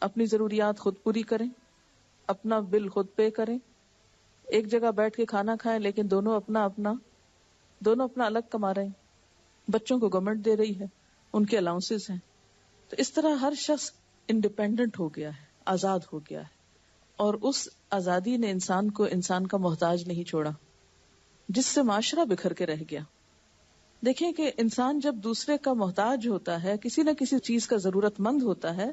اپنی ضروریات خود پوری کریں، اپنا بل خود پے کریں، ایک جگہ بیٹھ کے کھانا کھائیں، لیکن دونوں اپنا الگ کما رہے ہیں. بچوں کو گورنمنٹ دے رہی ہے، ان کے الاؤنسز ہیں. تو اس طرح ہر شخص انڈیپینڈنٹ ہو گیا ہے، آزاد ہو گیا ہے، اور اس آزادی نے انسان کو انسان کا محتاج نہیں چھوڑا، جس سے معاشرہ بکھر کے رہ گیا. دیکھیں کہ انسان جب دوسرے کا محتاج ہوتا ہے، کسی نہ کسی چیز کا ضرورت مند ہوتا ہے،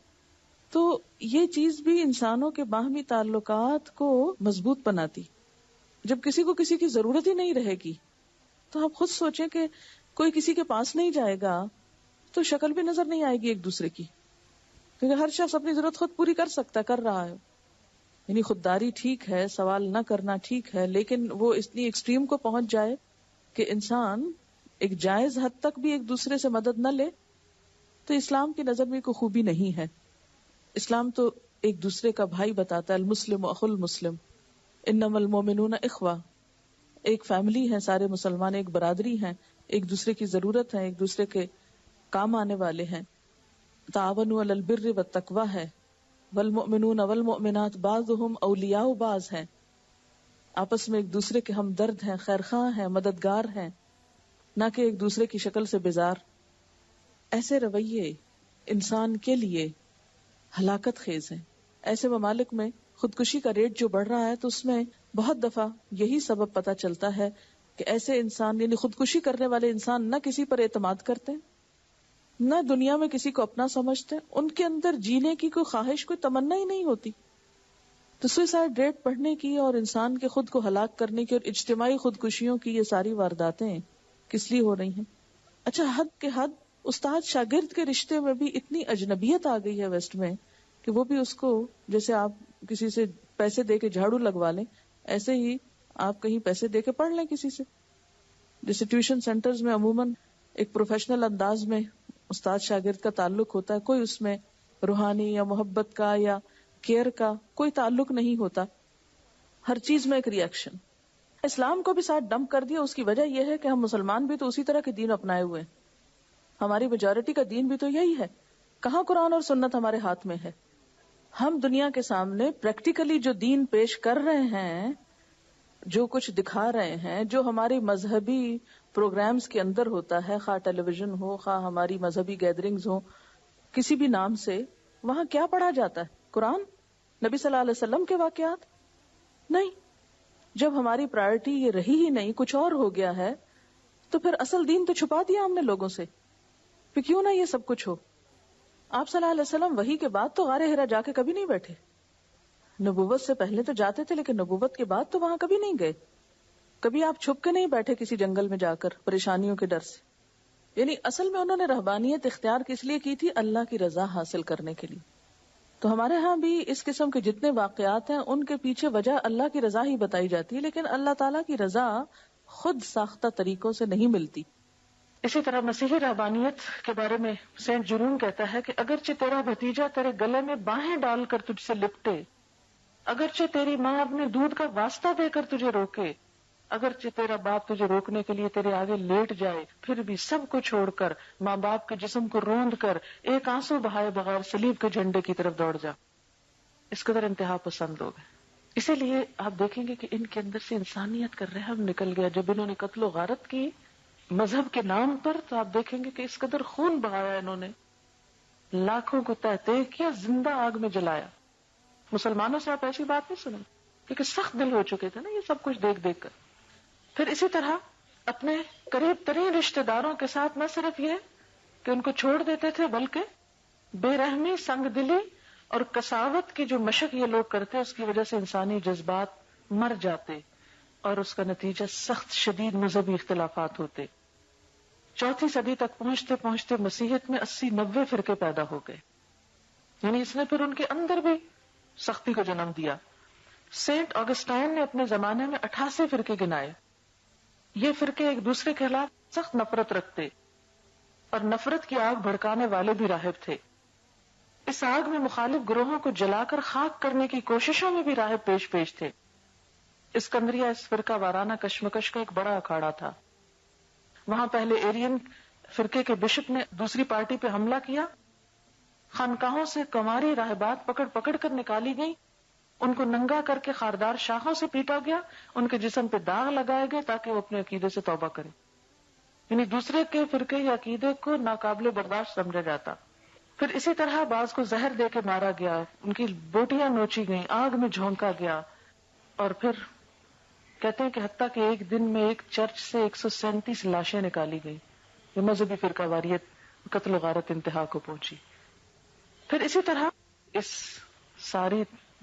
تو یہ چیز بھی انسانوں کے باہمی تعلقات کو مضبوط بناتی. جب کسی کو کسی کی ضرورت ہی نہیں رہے گی تو آپ خود سوچیں کہ کوئی کسی کے پاس نہیں جائے گا تو شکل بھی نظر نہیں آئے گی ایک دوسرے کی، کیونکہ ہر شخص اپنی ضرورت خود پوری کر رہا ہے. یعنی خودداری ٹھیک ہے، سوال نہ کرنا ٹھیک ہے، لیکن وہ اتنی ایکسٹریم کو پہنچ جائے کہ انسان ایک جائز حد تک بھی ایک دوسرے سے مدد نہ لے، تو اسلام کی نظر میں کوئی خوبی نہیں ہے. اسلام تو ایک دوسرے کا بھائی بتاتا ہے، المسلم اخو المسلم، انما المومنون اخوہ. ایک فیملی ہے، سارے مسلمان ایک برادری ہیں، ایک دوسرے کی ضرورت ہے، ایک دوسرے کے کام آنے والے ہیں. تعاونوا علی البر والتقوی ہے، والمؤمنون والمؤمنات بعضهم اولیاء بعض ہیں. آپس میں ایک دوسرے کے ہمدرد ہیں، خیرخواہ ہیں، مددگار ہیں، نہ کہ ایک دوسرے کی شکل سے بیزار. ایسے رویے انسان کے لیے ہلاکت خیز ہیں. ایسے ممالک میں خودکشی کا ریٹ جو بڑھ رہا ہے تو اس میں بہت دفعہ یہی سبب پتہ چلتا ہے کہ ایسے انسان یعنی خودکشی کرنے والے انسان نہ کسی پر اعتماد کرتے، نہ دنیا میں کسی کو اپنا سمجھتے، ان کے اندر جینے کی کوئی خواہش، کوئی تمنا ہی نہیں ہوتی. تو سوئسائڈ ریٹ بڑھنے کی اور انسان کے خود کو ہلاک کرنے کی اور اجتماعی خودکشیوں کی یہ ساری وارداتیں کس لیے ہو رہی ہیں؟ اچھا، حد کے حد استاد شاگرد کے رشتے میں بھی اتنی اجنبیت آ گئی ہے ویسٹ میں کہ وہ بھی اس کو، جیسے آپ کسی سے پیسے دے کے جھاڑو لگوا لیں، ایسے ہی آپ کہیں پیسے دے کے پڑھ لیں کسی سے. جیسے ٹیوشن سینٹرز میں عموماً ایک پروفیشنل انداز میں استاد شاگرد کا تعلق ہوتا ہے، کوئی اس میں روحانی یا محبت کا یا کیئر کا کوئی تعلق نہیں ہوتا، ہر چیز میں ایک ری ایکشن. اسلام کو بھی ساتھ ڈمپ کر دیا. اس کی وجہ یہ ہے کہ ہم مسلمان بھی تو اسی طرح کے دین اپنائے ہوئے ہیں، ہماری میجورٹی کا دین بھی تو یہی ہے. کہاں قرآن اور سنت ہمارے ہاتھ میں ہے؟ ہم دنیا کے سامنے پریکٹیکلی جو دین پیش کر رہے ہیں، جو کچھ دکھا رہے ہیں، جو ہماری مذہبی پروگرامز کے اندر ہوتا ہے، خواہ ٹیلی ویژن ہو، خواہ ہماری مذہبی گیدرنگز ہو، کسی بھی نام سے، وہاں کیا پڑھا جاتا ہے؟ قرآن، نبی صلی اللہ علیہ وسلم کے واقعات؟ نہیں. جب ہماری پرائرٹی یہ رہی ہی نہیں، کچھ اور ہو گیا ہے، تو پھر اصل دین تو چھپا دیا ہم نے لوگوں سے. پھر کیوں نہ یہ سب کچھ ہو؟ آپ صلی اللہ علیہ وسلم وحی کے بعد تو غار حرا جا کے کبھی نہیں بیٹھے. نبوت سے پہلے تو جاتے تھے، لیکن نبوت کے بعد تو وہاں کبھی نہیں گئے. کبھی آپ چھپ کے نہیں بیٹھے کسی جنگل میں جا کر پریشانیوں کے ڈر سے. یعنی اصل میں انہوں نے رہبانیت اختیار کس لیے کی تھی؟ اللہ کی رضا حاصل کرنے کے لیے. تو ہمارے ہاں بھی اس قسم کے جتنے واقعات ہیں ان کے پیچھے وجہ اللہ کی رضا ہی بتائی جاتی ہے، لیکن اللہ تعالیٰ کی رضا خود ساختہ طریقوں سے نہیں ملتی. اسی طرح مسیحی رہبانیت کے بارے میں سینٹ جرون کہتا ہے کہ اگرچہ تیرا بھتیجا تیرے گلے میں باہیں ڈال کر تجھ سے لپٹے، اگرچہ تیری ماں اپنے دودھ کا واسطہ دے کر تجھے روکے، اگرچہ تیرا باپ تجھے روکنے کے لیے تیرے آگے لیٹ جائے، پھر بھی سب کو چھوڑ کر ماں باپ کے جسم کو روند کر ایک آنسو بہائے بغیر صلیب کے جھنڈے کی طرف دوڑ جا. اس قدر انتہا پسند لوگ ہیں. اسی لیے آپ دیکھیں گے کہ ان کے اندر سے انسانیت کا رحم نکل گیا. جب انہوں نے قتل و غارت کی مذہب کے نام پر، تو آپ دیکھیں گے کہ اس قدر خون بہایا انہوں نے، لاکھوں کو تہ تہ کیا، زندہ آگ میں جلایا. مسلمانوں سے آپ ایسی بات نہیں سنیں، کیونکہ سخت دل ہو چکے تھے نا یہ سب کچھ دیکھ دیکھ کر. پھر اسی طرح اپنے قریب ترین رشتہ داروں کے ساتھ نہ صرف یہ کہ ان کو چھوڑ دیتے تھے، بلکہ بے رحمی، سنگ دلی اور قساوت کی جو مشق یہ لوگ کرتے، اس کی وجہ سے انسانی جذبات مر جاتے اور اس کا نتیجہ سخت شدید مذہبی اختلافات ہوتے. 4 صدی تک پہنچتے پہنچتے مسیحیت میں 80-90 فرقے پیدا ہو گئے. یعنی اس نے پھر ان کے اندر بھی سختی کو جنم دیا. سینٹ آگسٹائن نے اپنے زمانے میں 88 فرقے گنائے. یہ فرقے ایک دوسرے کے خلاف سخت نفرت رکھتے اور نفرت کی آگ بھڑکانے والے بھی راہب تھے. اس آگ میں مخالف گروہوں کو جلا کر خاک کرنے کی کوششوں میں بھی راہب پیش تھے. اسکندریہ اس فرقہ وارانہ کشمکش کا ایک بڑا اکھاڑا تھا. وہاں پہلے ایرین فرقے کے بشپ نے دوسری پارٹی پہ حملہ کیا. خانقاہوں سے کنواری راہبات پکڑ پکڑ کر نکالی گئی، ان کو ننگا کر کے خاردار شاخوں سے پیٹا گیا، ان کے جسم پہ داغ لگائے گئے تاکہ وہ اپنے عقیدے سے توبہ کریں. یعنی دوسرے کے فرقے یا عقیدے کو ناقابل برداشت سمجھا جاتا. پھر اسی طرح بعض کو زہر دے کے مارا گیا، ان کی بوٹیاں نوچی گئیں، آگ میں جھونکا گیا. اور پھر کہتے ہیں کہ حتیٰ کہ ایک دن میں ایک چرچ سے 137 لاشیں نکالی گئی. یہ مذہبی فرقہ واریت، قتل و غارت انتہا کو پہنچی. پھر اسی طرح اس ساری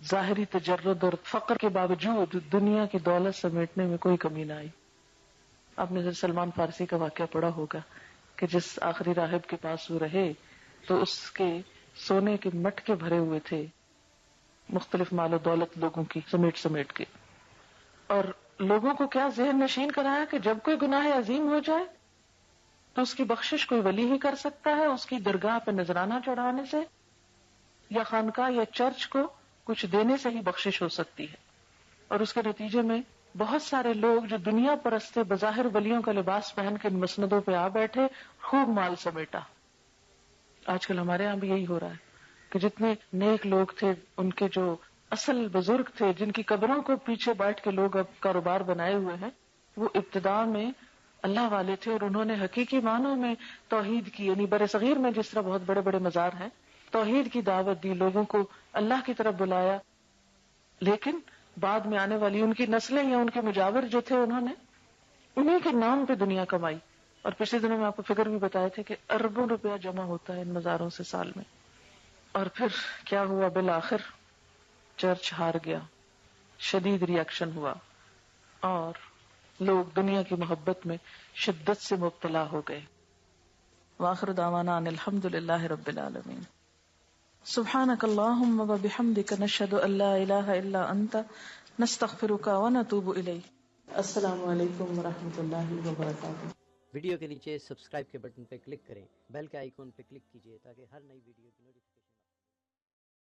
ظاہری تجرد اور فقر کے باوجود دنیا کی دولت سمیٹنے میں کوئی کمی نہ آئی. آپ نے سلمان فارسی کا واقعہ پڑھا ہوگا کہ جس آخری راہب کے پاس وہ رہے تو اس کے سونے کے مٹکے بھرے ہوئے تھے مختلف مال و دولت لوگوں کی سمیٹ کے. اور لوگوں کو کیا ذہن نشین کرایا کہ جب کوئی گناہ عظیم ہو جائے تو اس کی بخشش کوئی ولی ہی کر سکتا ہے، اس کی درگاہ پہ نذرانہ چڑھانے سے یا خانقاہ یا چرچ کو کچھ دینے سے ہی بخشش ہو سکتی ہے. اور اس کے نتیجے میں بہت سارے لوگ جو دنیا پرست تھے بظاہر ولیوں کا لباس پہن کے مسندوں پہ آ بیٹھے، خوب مال سمیٹا. آج کل ہمارے یہاں بھی یہی ہو رہا ہے کہ جتنے نیک لوگ تھے، ان کے جو اصل بزرگ تھے جن کی قبروں کو پیچھے بیٹھ کے لوگ اب کاروبار بنائے ہوئے ہیں، وہ ابتداء میں اللہ والے تھے اور انہوں نے حقیقی معنوں میں توحید کی. یعنی برصغیر میں جس طرح بہت بڑے بڑے مزار ہیں، توحید کی دعوت دی، لوگوں کو اللہ کی طرف بلایا. لیکن بعد میں آنے والی ان کی نسلیں یا ان کے مجاور جو تھے، انہوں نے انہیں کے نام پہ دنیا کمائی. اور پچھلے دنوں میں آپ کو فگر بھی بتائے تھے کہ اربوں روپیہ جمع ہوتا ہے ان مزاروں سے سال میں. اور پھر کیا ہوا؟ بالآخر چرچ ہار گیا، شدید ریئیکشن ہوا اور لوگ دنیا کی محبت میں شدت سے مبتلا ہو گئے. وآخر دعوانا ان الحمد للہ رب العالمین. سبحانک اللہم و بحمدک نشہد ان لا الہ الا انت نستغفرک و نتوب الیک. السلام علیکم ورحمۃ اللہ وبرکاتہ. ویڈیو کے نیچے سبسکرائب کے بٹن پہ کلک کریں، بیل کے آئیکن پہ کلک کیجیے تاکہ ہر نئی ویڈیو کی نوٹیفیکیشن